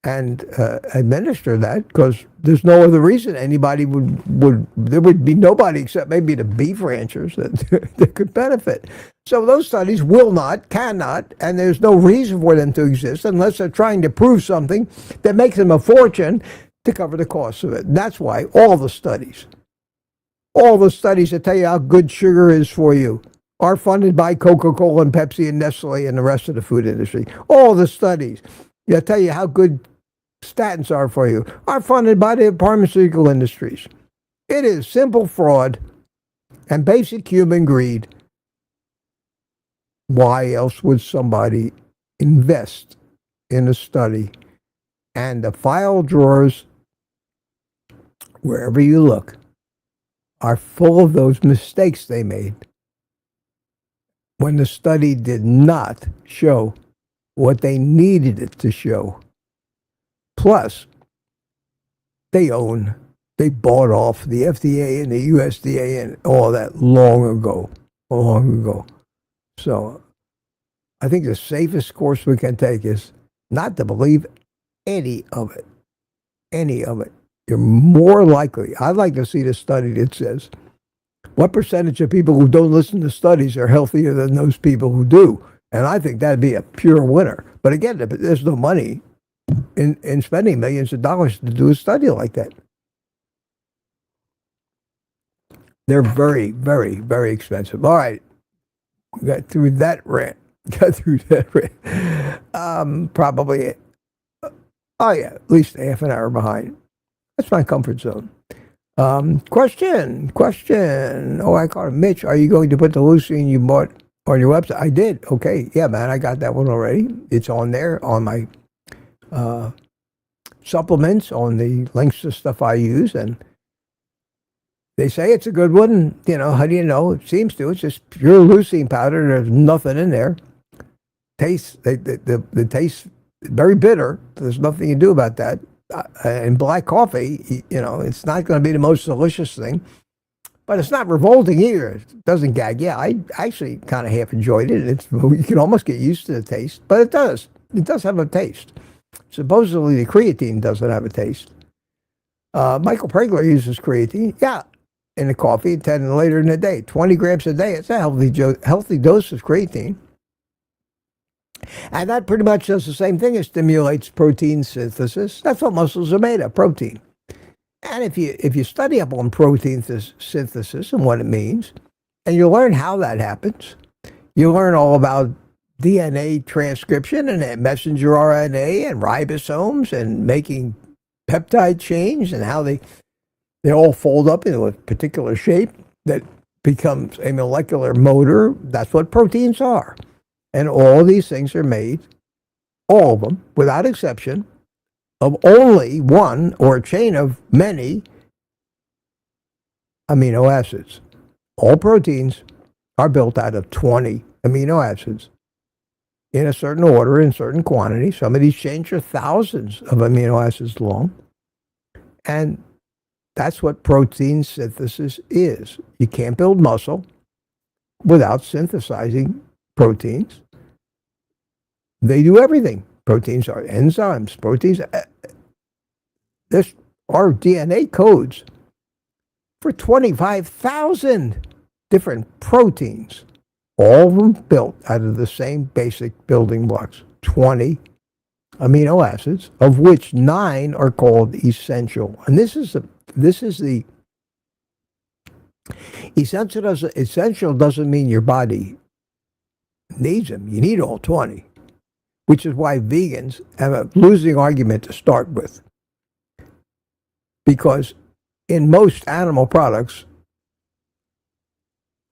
and administer that, because there's no other reason anybody there would be nobody except maybe the beef ranchers that could benefit. So those studies cannot, and there's no reason for them to exist unless they're trying to prove something that makes them a fortune to cover the cost of it. And that's why all the studies that tell you how good sugar is for you are funded by Coca-Cola and Pepsi and Nestle and the rest of the food industry. All the studies that tell you how good statins are for you are funded by the pharmaceutical industries. It is simple fraud and basic human greed. Why else would somebody invest in a study? And the file drawers, wherever you look, are full of those mistakes they made when the study did not show what they needed it to show. Plus, they bought off the FDA and the USDA and all that long ago. So I think the safest course we can take is not to believe any of it. You're more likely, I'd like to see the study that says, what percentage of people who don't listen to studies are healthier than those people who do? And I think that'd be a pure winner. But again, there's no money in spending millions of dollars to do a study like that. They're very, very, very expensive. All right. Got through that rant. Probably, at least half an hour behind. That's my comfort zone. Question. Oh, I call it Mitch. Are you going to put the leucine you bought on your website? I did. Okay. Yeah, man. I got that one already. It's on there on my supplements, on the links to stuff I use. And they say it's a good one. You know, how do you know? It seems to. It's just pure leucine powder. There's nothing in there. The taste very bitter. There's nothing you do about that. And black coffee, you know, it's not going to be the most delicious thing, but it's not revolting either. It doesn't gag. Yeah, I actually kind of half enjoyed it. You can almost get used to the taste, but it does. It does have a taste. Supposedly the creatine doesn't have a taste. Michael Pregler uses creatine. Yeah, in the coffee, 10 later in the day, 20 grams a day. It's a healthy dose of creatine. And that pretty much does the same thing. It stimulates protein synthesis. That's what muscles are made of, protein. And if you study up on protein synthesis and what it means, and you learn how that happens, you learn all about DNA transcription and messenger RNA and ribosomes and making peptide chains and how they all fold up into a particular shape that becomes a molecular motor. That's what proteins are. And all these things are made, all of them, without exception, of only one or a chain of many amino acids. All proteins are built out of 20 amino acids in a certain order, in certain quantity. Some of these chains are thousands of amino acids long. And that's what protein synthesis is. You can't build muscle without synthesizing proteins. They do everything. Proteins are enzymes. Proteins, are DNA codes for 25,000 different proteins, all of them built out of the same basic building blocks, 20 amino acids, of which 9 are called essential. And this is the essential doesn't mean your body needs them. You need all 20, which is why vegans have a losing argument to start with. Because in most animal products,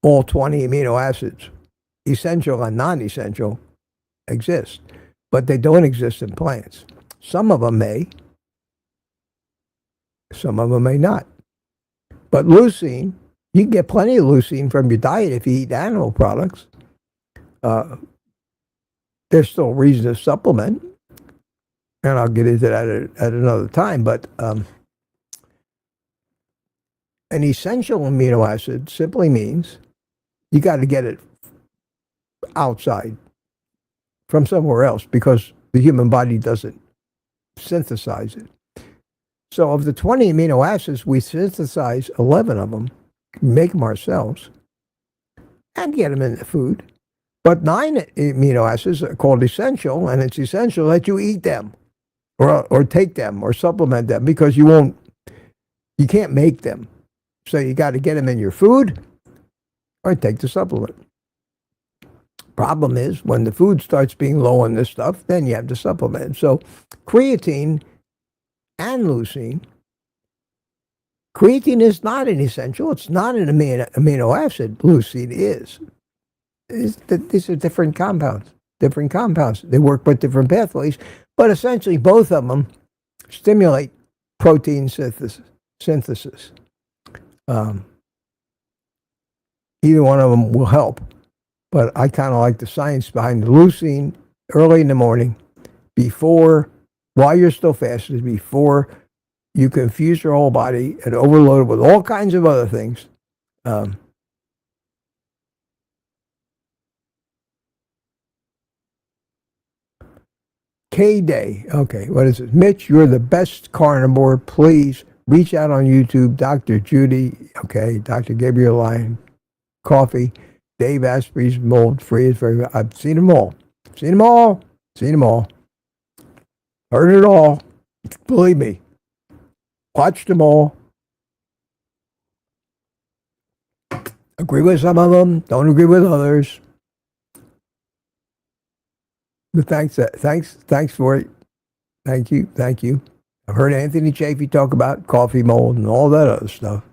all 20 amino acids, essential and non-essential, exist. But they don't exist in plants. Some of them may. Some of them may not. But leucine, you can get plenty of leucine from your diet if you eat animal products. There's still reason to supplement, and I'll get into that at another time, but an essential amino acid simply means you got to get it outside from somewhere else because the human body doesn't synthesize it. So of the 20 amino acids, we synthesize 11 of them, make them ourselves, and get them in the food. But 9 amino acids are called essential, and it's essential that you eat them or take them or supplement them because you can't make them. So you got to get them in your food or take the supplement. Problem is, when the food starts being low on this stuff, then you have to supplement. So creatine and leucine. Creatine is not an essential. It's not an amino acid. Leucine is. These are different compounds. They work with different pathways, but essentially both of them stimulate protein synthesis. Either one of them will help, but I kind of like the science behind the leucine early in the morning, while you're still fasted, before you confuse your whole body and overload it with all kinds of other things. K-Day. Okay, what is it? Mitch, you're the best carnivore. Please reach out on YouTube. Dr. Judy, okay, Dr. Gabriel Lyon, Coffee. Dave Asprey's mold-free is very good. I've seen them all. Seen them all. Seen them all. Heard it all. Believe me. Watched them all. Agree with some of them. Don't agree with others. But thanks for it. Thank you. I've heard Anthony Chafee talk about coffee mold and all that other stuff.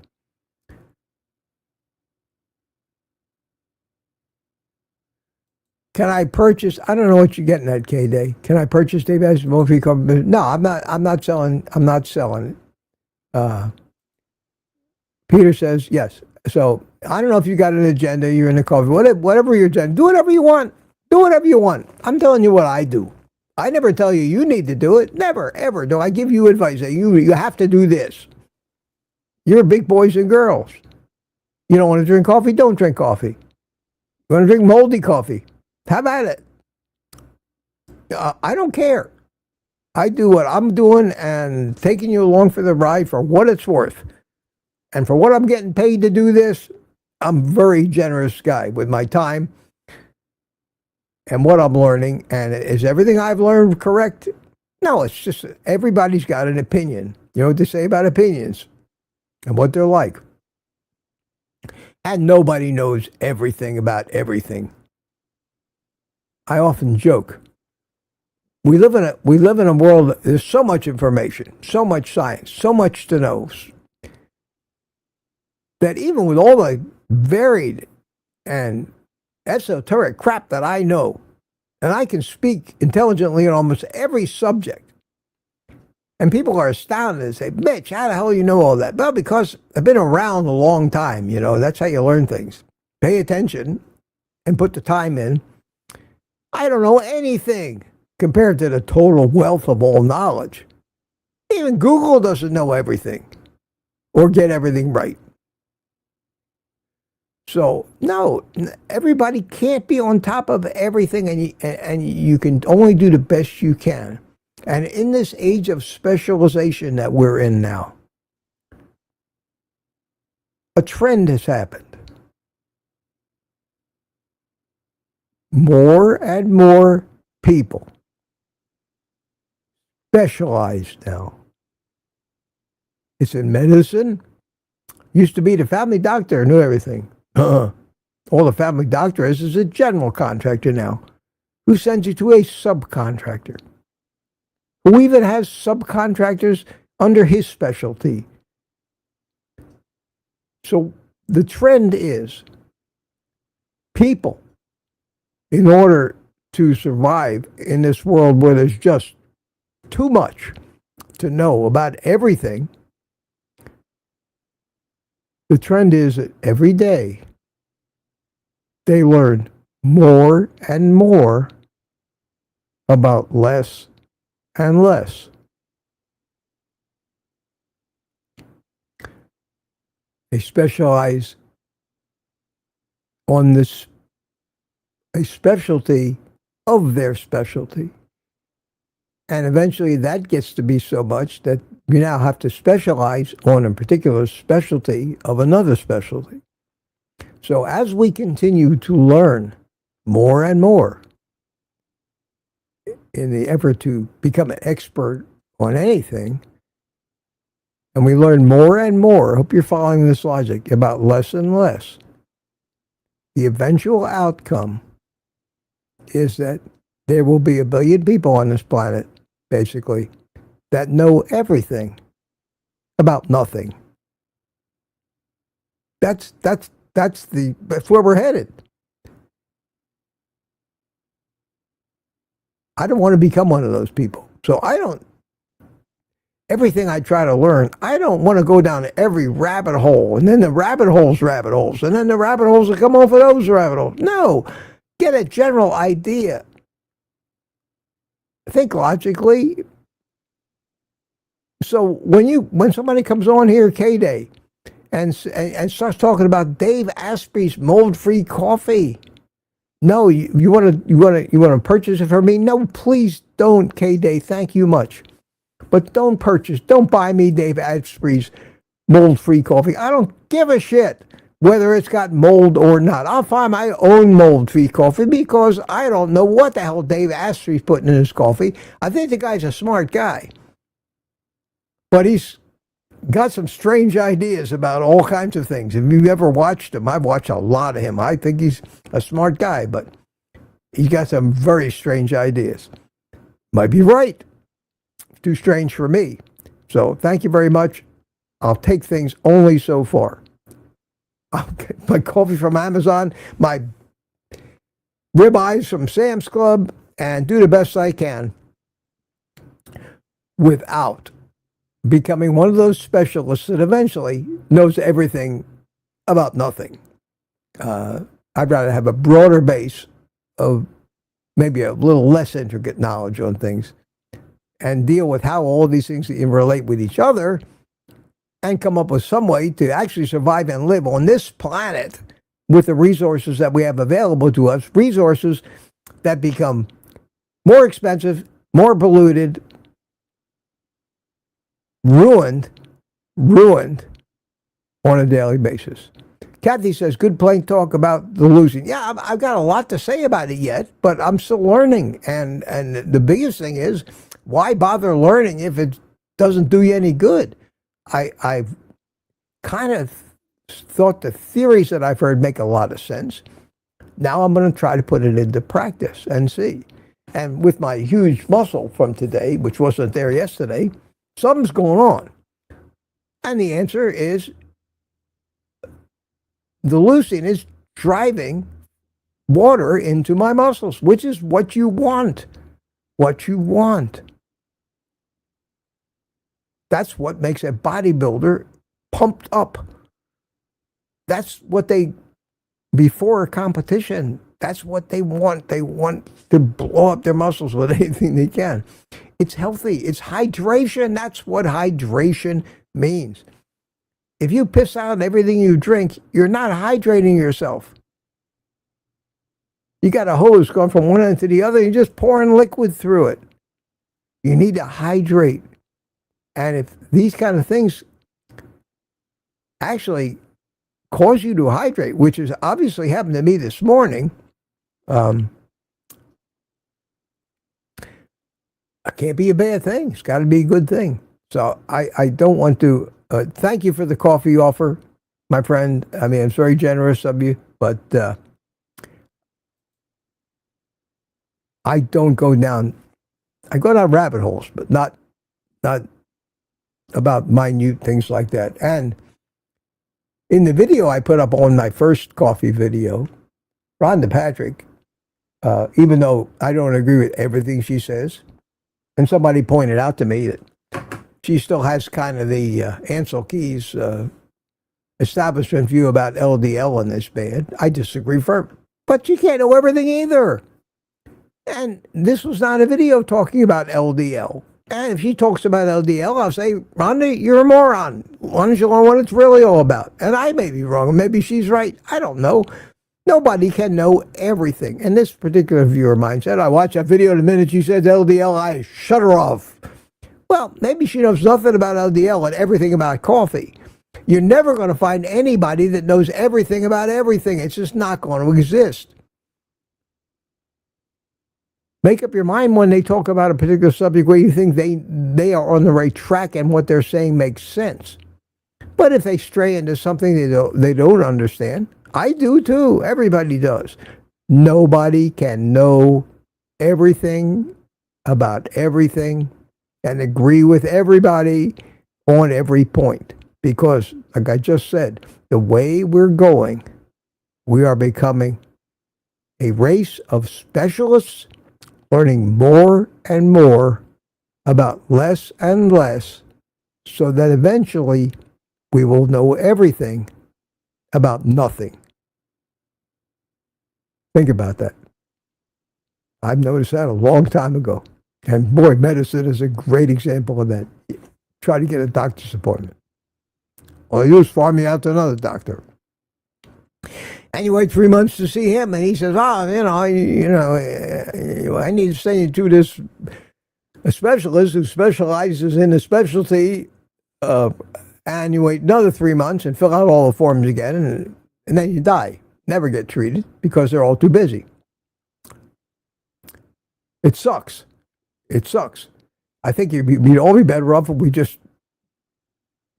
Can I purchase? I don't know what you're getting at, K-Day. Can I purchase Dave Asprey's mold-free coffee? No, I'm not selling it. Peter says yes. So I don't know if you got an agenda. You're in the coffee. Whatever your agenda, do whatever you want. Do whatever you want. I'm telling you what I do. I never tell you need to do it. Never, ever do I give you advice that you have to do this. You're big boys and girls. You don't want to drink coffee? Don't drink coffee. You want to drink moldy coffee? Have at it. I don't care. I do what I'm doing and taking you along for the ride for what it's worth. And for what I'm getting paid to do this, I'm a very generous guy with my time and what I'm learning. And is everything I've learned correct? No, it's just everybody's got an opinion. You know what they say about opinions and what they're like. And nobody knows everything about everything. I often joke. We live in a world. There's so much information, so much science, so much to know, that even with all the varied and esoteric crap that I know, and I can speak intelligently on almost every subject, and people are astounded and say, "Mitch, how the hell do you know all that?" Well, because I've been around a long time. That's how you learn things. Pay attention and put the time in. I don't know anything compared to the total wealth of all knowledge. Even Google doesn't know everything or get everything right. So, no, everybody can't be on top of everything, and you can only do the best you can. And in this age of specialization that we're in now, a trend has happened. More and more people specialize now. It's in medicine. Used to be the family doctor knew everything. All the family doctor is a general contractor now, who sends you to a subcontractor, who even has subcontractors under his specialty. So the trend is people, in order to survive in this world where there's just too much to know about everything, the trend is that every day they learn more and more about less and less. They specialize on a specialty of their specialty. And eventually that gets to be so much that you now have to specialize on a particular specialty of another specialty. So as we continue to learn more and more in the effort to become an expert on anything, and we learn more and more, I hope you're following this logic, about less and less, the eventual outcome is that there will be 1 billion people on this planet, basically, that know everything about nothing. That's where we're headed. I don't want to become one of those people. So everything I try to learn, I don't want to go down every rabbit hole, and then the rabbit holes, and then the rabbit holes that come off of those rabbit holes. No, get a general idea. Think logically. So when somebody comes on here, K-Day, and starts talking about Dave Asprey's mold-free coffee, no, you want to purchase it for me? No, please don't, K-Day. Thank you much, but don't buy me Dave Asprey's mold-free coffee. I don't give a shit. whether it's got mold or not. I'll find my own mold-free coffee because I don't know what the hell Dave Asprey's putting in his coffee. I think the guy's a smart guy, but he's got some strange ideas about all kinds of things. If you've ever watched him, I've watched a lot of him. I think he's a smart guy, but he's got some very strange ideas. Might be right. Too strange for me. So thank you very much. I'll take things only so far. I'll get my coffee from Amazon, my ribeyes from Sam's Club, and do the best I can without becoming one of those specialists that eventually knows everything about nothing. I'd rather have a broader base of maybe a little less intricate knowledge on things and deal with how all these things can relate with each other and come up with some way to actually survive and live on this planet with the resources that we have available to us, resources that become more expensive, more polluted, ruined on a daily basis. Kathy says, good plain talk about the losing. Yeah, I've got a lot to say about it yet, but I'm still learning. And the biggest thing is, why bother learning if it doesn't do you any good? I've kind of thought the theories that I've heard make a lot of sense. Now I'm going to try to put it into practice and see. And with my huge muscle from today, which wasn't there yesterday, something's going on. And the answer is the leucine is driving water into my muscles, which is what you want. What you want. That's what makes a bodybuilder pumped up. That's what they, before a competition, that's what they want. They want to blow up their muscles with anything they can. It's healthy. It's hydration. That's what hydration means. If you piss out everything you drink, you're not hydrating yourself. You got a hose going from one end to the other, you're just pouring liquid through it. You need to hydrate. And if these kind of things actually cause you to hydrate, which has obviously happened to me this morning, it can't be a bad thing. It's got to be a good thing. So I don't want to, thank you for the coffee offer, my friend. I mean, it's very generous of you, but I don't go down, I go down rabbit holes, but not about minute things like that. And in the video I put up on my first coffee video, Rhonda Patrick, even though I don't agree with everything she says, and somebody pointed out to me that she still has kind of the Ansel Keys establishment view about LDL in this band. I disagree firmly. But you can't know everything either. And this was not a video talking about LDL. And if she talks about LDL, I'll say, Rhonda, you're a moron. Why don't you learn what it's really all about? And I may be wrong. Maybe she's right. I don't know. Nobody can know everything. And this particular viewer of mine said, I watched that video the minute she said LDL, I shut her off. Well, maybe she knows nothing about LDL and everything about coffee. You're never going to find anybody that knows everything about everything. It's just not going to exist. Make up your mind when they talk about a particular subject where you think they are on the right track and what they're saying makes sense. But if they stray into something they don't understand, I do too. Everybody does. Nobody can know everything about everything and agree with everybody on every point. Because, like I just said, the way we're going, we are becoming a race of specialists learning more and more about less and less, so that eventually we will know everything about nothing. Think about that. I've noticed that a long time ago. And boy, medicine is a great example of that. Try to get a doctor's appointment. All you do is farm me out to another doctor. And you wait 3 months to see him, and he says, I need to send you to this a specialist who specializes in a specialty, and you wait another 3 months and fill out all the forms again, and and then you die. Never get treated because they're all too busy. It sucks. It sucks. I think we'd all be better off if we just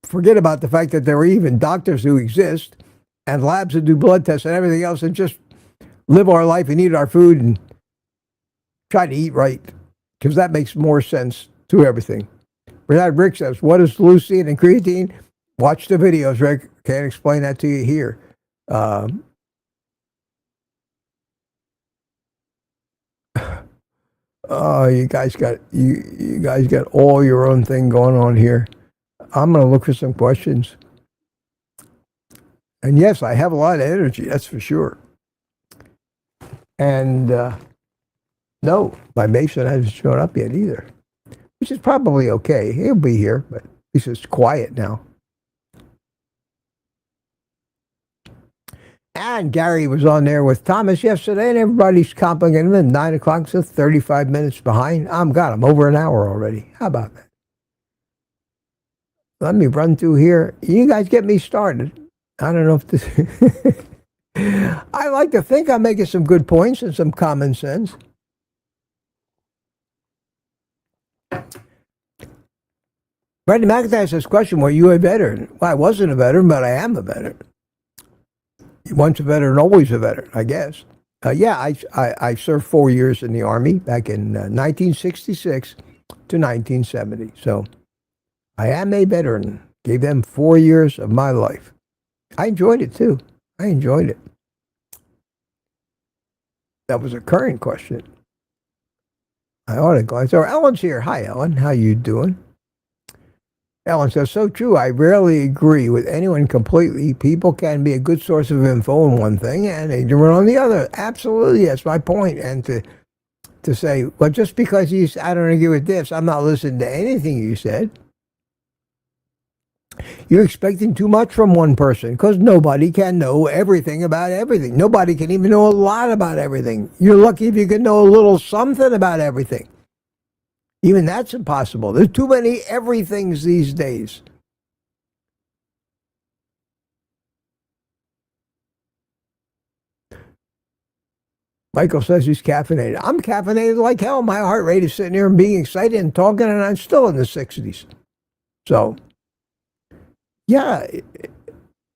forget about the fact that there are even doctors who exist and labs that do blood tests and everything else, and just live our life and eat our food and try to eat right, because that makes more sense to everything. Rick says, what is leucine and creatine? Watch the videos, Rick. Can't explain that to you here. Oh, you guys got all your own thing going on here. I'm going to look for some questions. And yes, I have a lot of energy, that's for sure. And no, my Mason hasn't shown up yet either, which is probably okay. He'll be here, but he's just quiet now. And Gary was on there with Thomas yesterday, and everybody's complimenting him. 9 o'clock, so 35 minutes behind. I'm over an hour already. How about that? Let me run through here. You guys get me started. I don't know if this... I like to think I'm making some good points and some common sense. Brandon McIntyre says, question, were you a veteran? Well, I wasn't a veteran, but I am a veteran. Once a veteran, always a veteran, I guess. Yeah, I served 4 years in the Army back in 1966 to 1970. So I am a veteran. Gave them 4 years of my life. I enjoyed it, too. I enjoyed it. That was a current question. I ought to glance over. Ellen's here. Hi, Ellen. How you doing? Ellen says, so true. I rarely agree with anyone completely. People can be a good source of info on one thing and ignorant on the other. Absolutely. That's my point. And to say, well, just because I don't agree with this, I'm not listening to anything you said. You're expecting too much from one person, because nobody can know everything about everything. Nobody can even know a lot about everything. You're lucky if you can know a little something about everything. Even that's impossible. There's too many everythings these days. Michael says he's caffeinated. I'm caffeinated like hell. My heart rate is sitting here and being excited and talking, and I'm still in the 60s. So, yeah,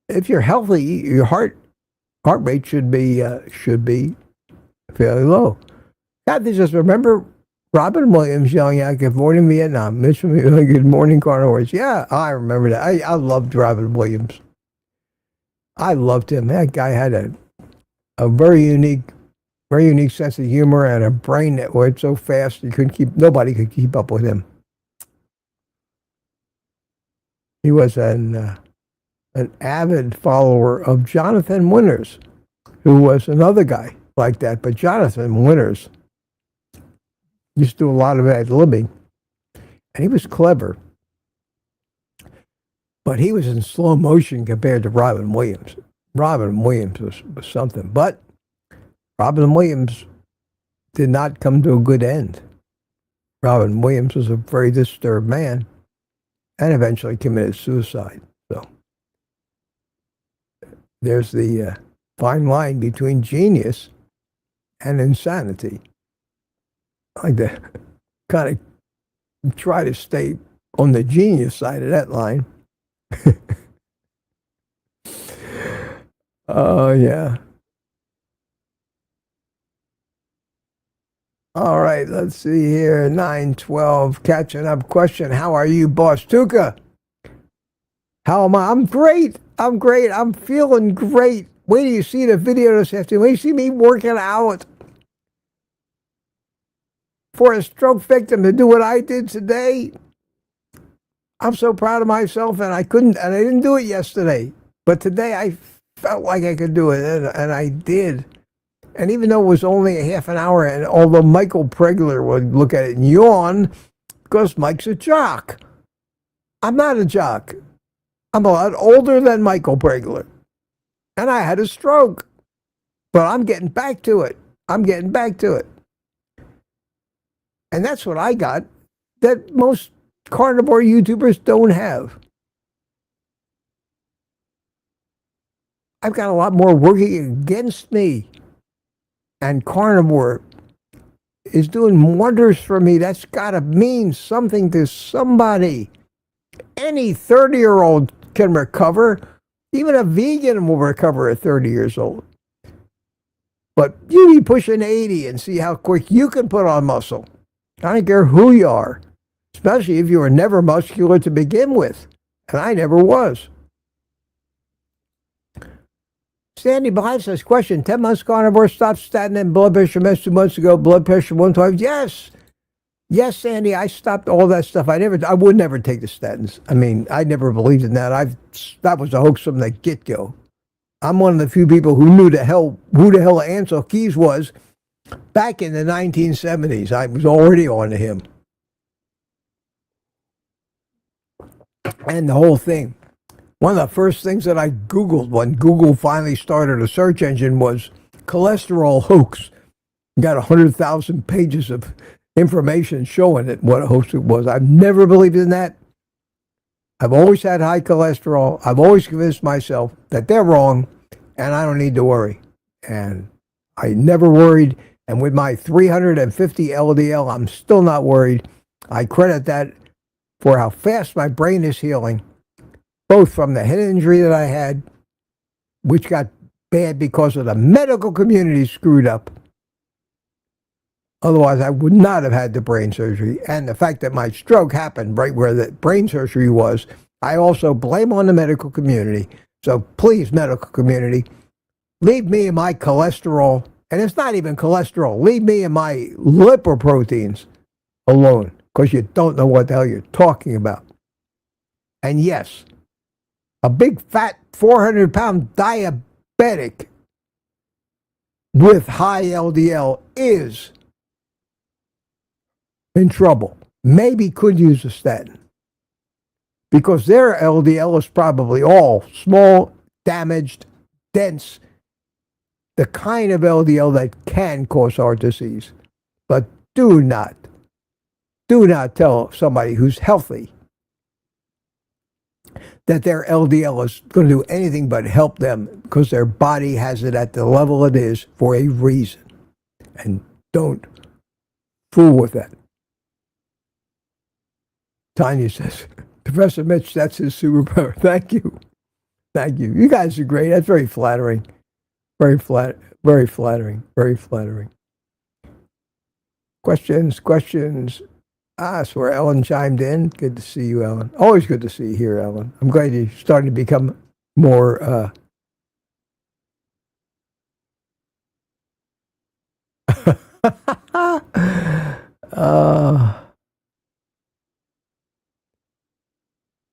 if you're healthy, your heart rate should be fairly low. God, just remember Robin Williams yelling out, "Good morning, Vietnam." Good morning, Carnivores. Yeah, I remember that. I loved Robin Williams. I loved him. That guy had a very unique sense of humor and a brain that worked so fast nobody could keep up with him. He was an avid follower of Jonathan Winters, who was another guy like that. But Jonathan Winters used to do a lot of ad-libbing, and he was clever. But he was in slow motion compared to Robin Williams. Robin Williams was something. But Robin Williams did not come to a good end. Robin Williams was a very disturbed man and eventually committed suicide. So there's the fine line between genius and insanity. I like to kind of try to stay on the genius side of that line. Oh, yeah. All right, let's see here. 912, catching up question. How are you, Boss Tuca? How am I? I'm great. I'm feeling great. Wait till you see the video this afternoon. Wait till you see me working out. For a stroke victim to do what I did today, I'm so proud of myself, and I didn't do it yesterday. But today I felt like I could do it, and I did. And even though it was only a half an hour, and although Michael Pregler would look at it and yawn, because Mike's a jock. I'm not a jock. I'm a lot older than Michael Pregler. And I had a stroke. But I'm getting back to it. And that's what I got that most carnivore YouTubers don't have. I've got a lot more working against me. And Carnivore is doing wonders for me. That's got to mean something to somebody. Any 30-year-old can recover. Even a vegan will recover at 30 years old. But you be pushing 80 and see how quick you can put on muscle. I don't care who you are, especially if you were never muscular to begin with. And I never was. Sandy Blythe says, question, 10 months carnivore, stopped statin and blood pressure meds 2 months ago, blood pressure 112. Yes. Yes, Sandy, I stopped all that stuff. I would never take the statins. I mean, I never believed in that. That was a hoax from the get-go. I'm one of the few people who knew who the hell Ansel Keys was back in the 1970s. I was already on to him. And the whole thing. One of the first things that I Googled when Google finally started a search engine was cholesterol hoax. Got 100,000 pages of information showing it, what a hoax it was. I've never believed in that. I've always had high cholesterol. I've always convinced myself that they're wrong and I don't need to worry. And I never worried. And with my 350 LDL, I'm still not worried. I credit that for how fast my brain is healing, both from the head injury that I had, which got bad because of the medical community screwed up. Otherwise, I would not have had the brain surgery. And the fact that my stroke happened right where the brain surgery was, I also blame on the medical community. So please, medical community, leave me and my cholesterol, and it's not even cholesterol, leave me and my lipoproteins alone, because you don't know what the hell you're talking about. And yes, a big fat 400-pound diabetic with high LDL is in trouble. Maybe could use a statin, because their LDL is probably all small, damaged, dense, the kind of LDL that can cause heart disease. But do not tell somebody who's healthy that their LDL is going to do anything but help them, because their body has it at the level it is for a reason. And don't fool with that. Tanya says, Professor Mitch, that's his superpower. Thank you. Thank you. You guys are great. That's very flattering. Very flattering. Very flattering. Questions. That's where Ellen chimed in. Good to see you, Ellen. Always good to see you here, Ellen. I'm glad you're starting to become more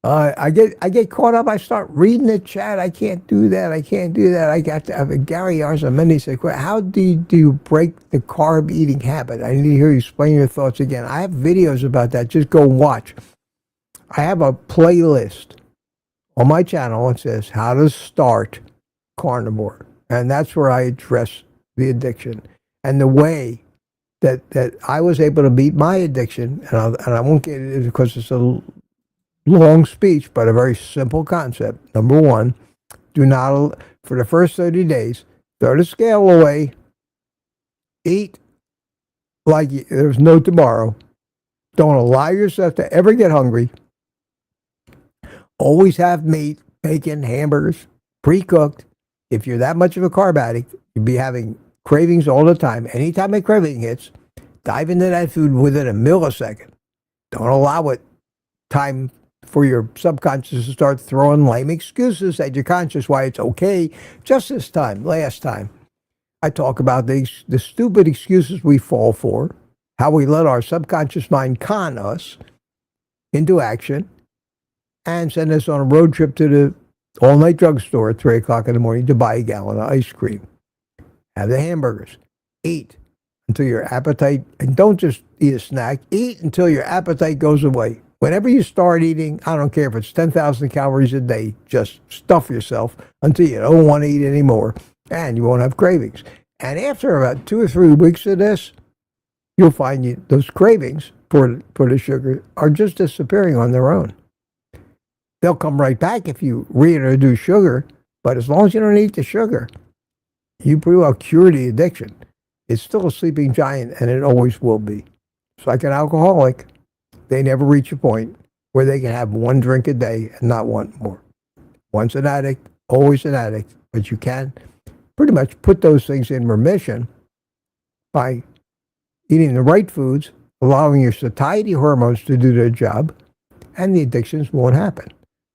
I get caught up. I start reading the chat. I can't do that. I got to have Gary Arzamendi said, how do you break the carb eating habit? I need to hear you explain your thoughts again. I have videos about that. Just go watch. I have a playlist on my channel. It says how to start carnivore. And that's where I address the addiction and the way that I was able to beat my addiction. And I won't get it because it's a long speech, but a very simple concept. Number one, do not, for the first 30 days, throw the scale away, eat like there's no tomorrow. Don't allow yourself to ever get hungry. Always have meat, bacon, hamburgers, pre-cooked. If you're that much of a carb addict, you'll be having cravings all the time. Anytime a craving hits, dive into that food within a millisecond. Don't allow it time for your subconscious to start throwing lame excuses at your conscious why it's okay. Just this time, last time, I talk about the stupid excuses we fall for, how we let our subconscious mind con us into action and send us on a road trip to the all-night drugstore at 3 o'clock in the morning to buy a gallon of ice cream. Have the hamburgers. Eat until your appetite, and don't just eat a snack, eat until your appetite goes away. Whenever you start eating, I don't care if it's 10,000 calories a day, just stuff yourself until you don't want to eat anymore, and you won't have cravings. And after about 2 or 3 weeks of this, you'll find those cravings for the sugar are just disappearing on their own. They'll come right back if you reintroduce sugar, But as long as you don't eat the sugar, you pretty well cure the addiction. It's still a sleeping giant, and it always will be. It's like an alcoholic. They never reach a point where they can have one drink a day and not want more. Once an addict, always an addict. But you can pretty much put those things in remission by eating the right foods, allowing your satiety hormones to do their job, and the addictions won't happen.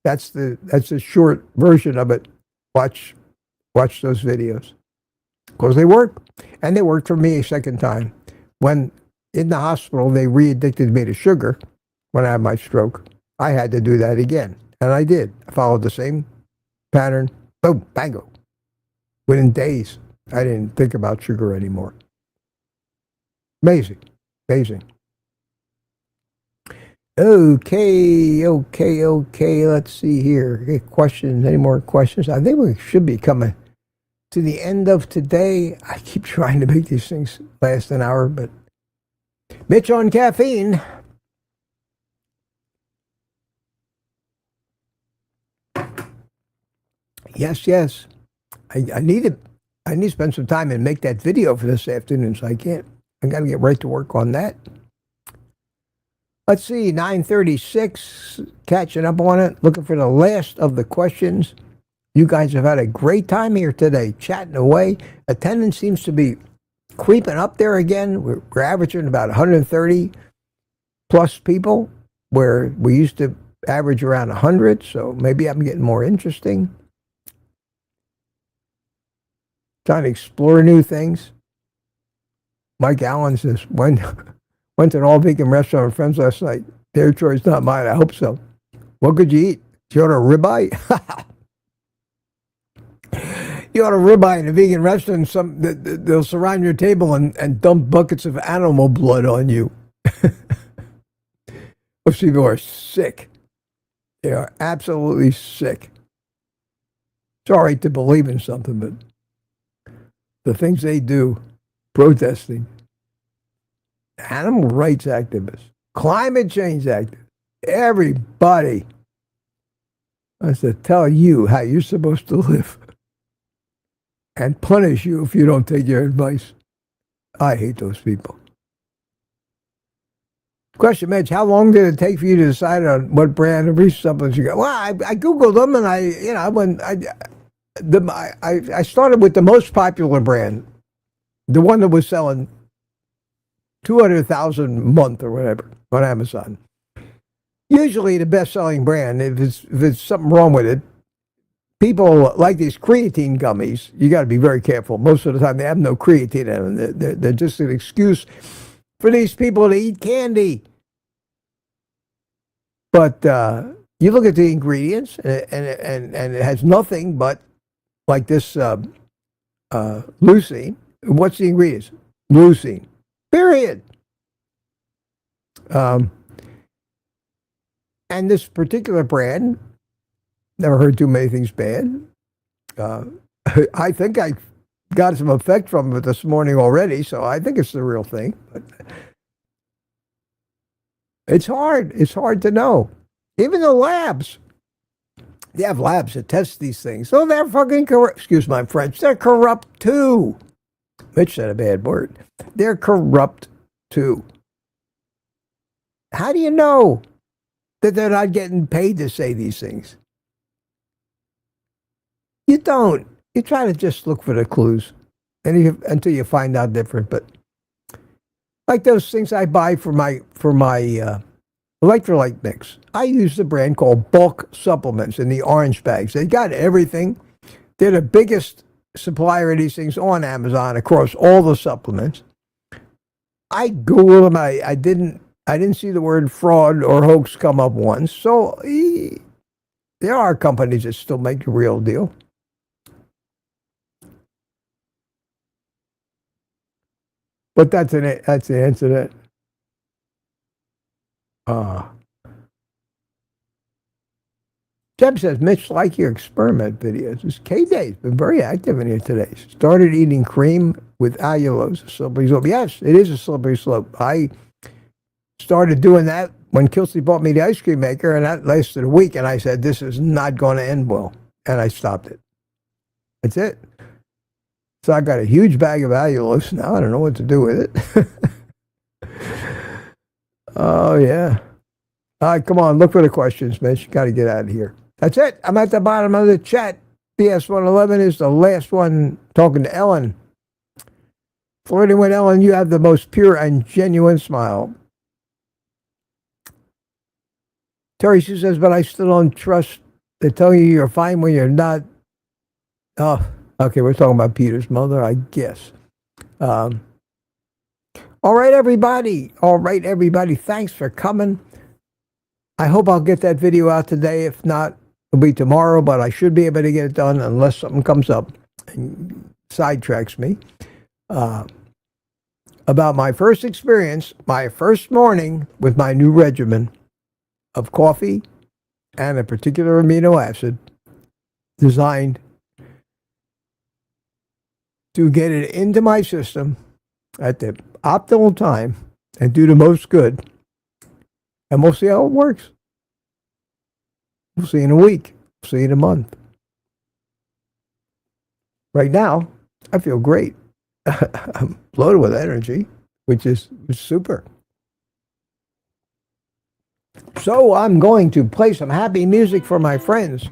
That's the short version of it. Watch those videos, because they work. And they worked for me a second time. When in the hospital, they re-addicted me to sugar when I had my stroke. I had to do that again. And I did. I followed the same pattern. Boom, bango. Within days, I didn't think about sugar anymore. Amazing. Amazing. Okay. Let's see here. Okay, questions? Any more questions? I think we should be coming to the end of today. I keep trying to make these things last an hour, but Mitch on caffeine. Yes. I need to spend some time and make that video for this afternoon, so I can't. I got to get right to work on that. Let's see, 9:36, catching up on it, looking for the last of the questions. You guys have had a great time here today, chatting away. Attendance seems to be creeping up there again. We're averaging about 130 plus people, where we used to average around 100, so maybe I'm getting more interesting. Trying to explore new things. Mike Allen says, went to an all-vegan restaurant with friends last night. Their choice, not mine. I hope so. What could you eat? Did you order a ribeye? You order a ribeye in a vegan restaurant, they'll surround your table and dump buckets of animal blood on you. Those people are sick. They are absolutely sick. It's all right to believe in something, but the things they do, protesting, animal rights activists, climate change activists, everybody wants to tell you how you're supposed to live and punish you if you don't take your advice. I hate those people. Question, Mitch, how long did it take for you to decide on what brand of research supplements you got? Well, I Googled them, and I started with the most popular brand, the one that was selling 200,000 a month or whatever on Amazon. Usually the best-selling brand, if it's something wrong with it, people like these creatine gummies, you got to be very careful. Most of the time they have no creatine in them. They're just an excuse for these people to eat candy. But you look at the ingredients, and it has nothing but, like this leucine. What's the ingredients? Leucine. Period. And this particular brand, never heard too many things bad. I think I got some effect from it this morning already, so I think it's the real thing. But it's hard. It's hard to know. Even the labs. They have labs that test these things. So they're fucking corrupt. Excuse my French. They're corrupt too. Mitch said a bad word. They're corrupt too. How do you know that they're not getting paid to say these things? You don't. You try to just look for the clues until you find out different. But like those things I buy for my electrolyte mix, I use the brand called Bulk Supplements in the orange bags. They got everything. They're the biggest supplier of these things on Amazon across all the supplements. I Googled them. I didn't see the word fraud or hoax come up once. So there are companies that still make the real deal. But that's the answer to that. Jeb says, Mitch, like your experiment videos. This K-Day's been very active in here today. Started eating cream with allulose, slippery slope. Yes, it is a slippery slope. I started doing that when Kelsey bought me the ice cream maker, and that lasted a week, and I said, this is not going to end well, and I stopped it. That's it. So I got a huge bag of allulose now. I don't know what to do with it. Oh, yeah. All right, come on. Look for the questions, Mitch. You got to get out of here. That's it. I'm at the bottom of the chat. BS111 is the last one talking to Ellen. Flirting with Ellen, you have the most pure and genuine smile. Terry Sue says, but I still don't trust. They tell you you're fine when you're not. Oh, okay. We're talking about Peter's mother, I guess. All right, everybody. All right, everybody. Thanks for coming. I hope I'll get that video out today. If not, it'll be tomorrow, but I should be able to get it done unless something comes up and sidetracks me. About my first experience, my first morning with my new regimen of coffee and a particular amino acid designed to get it into my system at the optimal time and do the most good. And we'll see how it works. We'll see in a week. We'll see in a month. Right now, I feel great. I'm loaded with energy, which is super. So I'm going to play some happy music for my friends.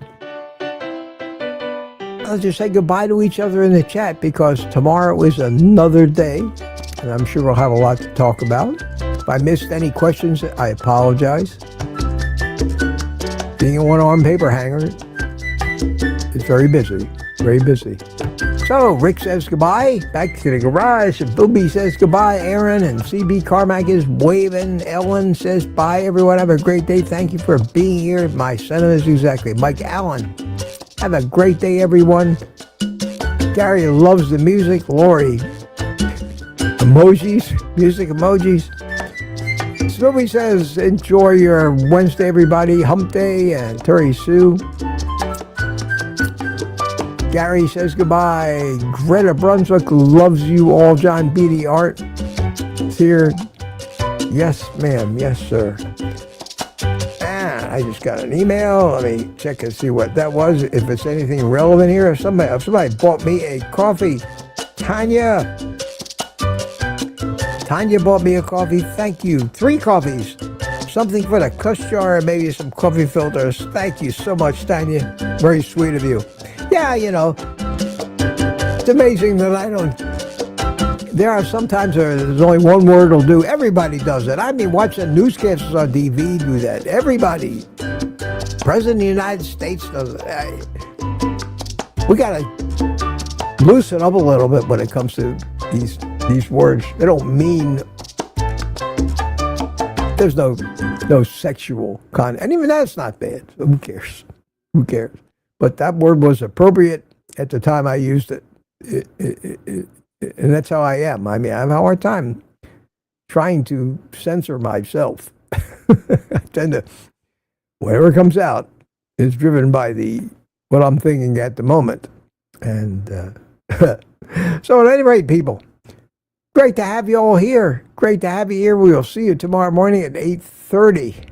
I'll just say goodbye to each other in the chat because tomorrow is another day, and I'm sure we'll have a lot to talk about. If I missed any questions, I apologize. Being a one-armed paper hanger, it's very busy, very busy. So Rick says goodbye, back to the garage. Booby says goodbye, Aaron, and CB Carmack is waving. Ellen says bye, everyone. Have a great day. Thank you for being here. My sentiments exactly. Mike Allen, have a great day, everyone. Gary loves the music. Lori, emojis, music emojis. Snoopy says enjoy your Wednesday, everybody. Hump Day, and Terry Sue. Gary says goodbye. Greta Brunswick loves you all. John Beatty Art is here. Yes, ma'am. Yes, sir. I just got an email. Let me check and see what that was. If it's anything relevant here. If somebody bought me a coffee. Tanya bought me a coffee. Thank you. 3 coffees. Something for the cuss jar and maybe some coffee filters. Thank you so much, Tanya. Very sweet of you. Yeah, you know, it's amazing that I don't. There are sometimes there's only one word will do. Everybody does it. I mean, watch the newscasts on TV do that. Everybody. President of the United States does it. We got to loosen up a little bit when it comes to these words. They don't mean. There's no sexual content. And even that's not bad. So who cares? Who cares? But that word was appropriate at the time I used it. And that's how I am. I mean, I have a hard time trying to censor myself. I tend to, whatever comes out is driven by what I'm thinking at the moment. And so at any rate, people, great to have you all here. Great to have you here. We will see you tomorrow morning at 8:30.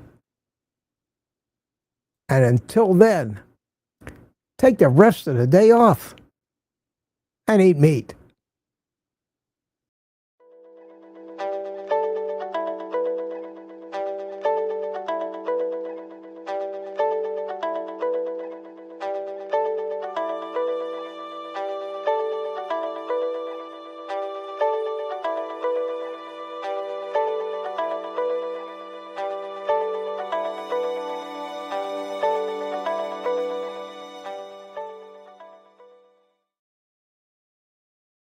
And until then, take the rest of the day off and eat meat.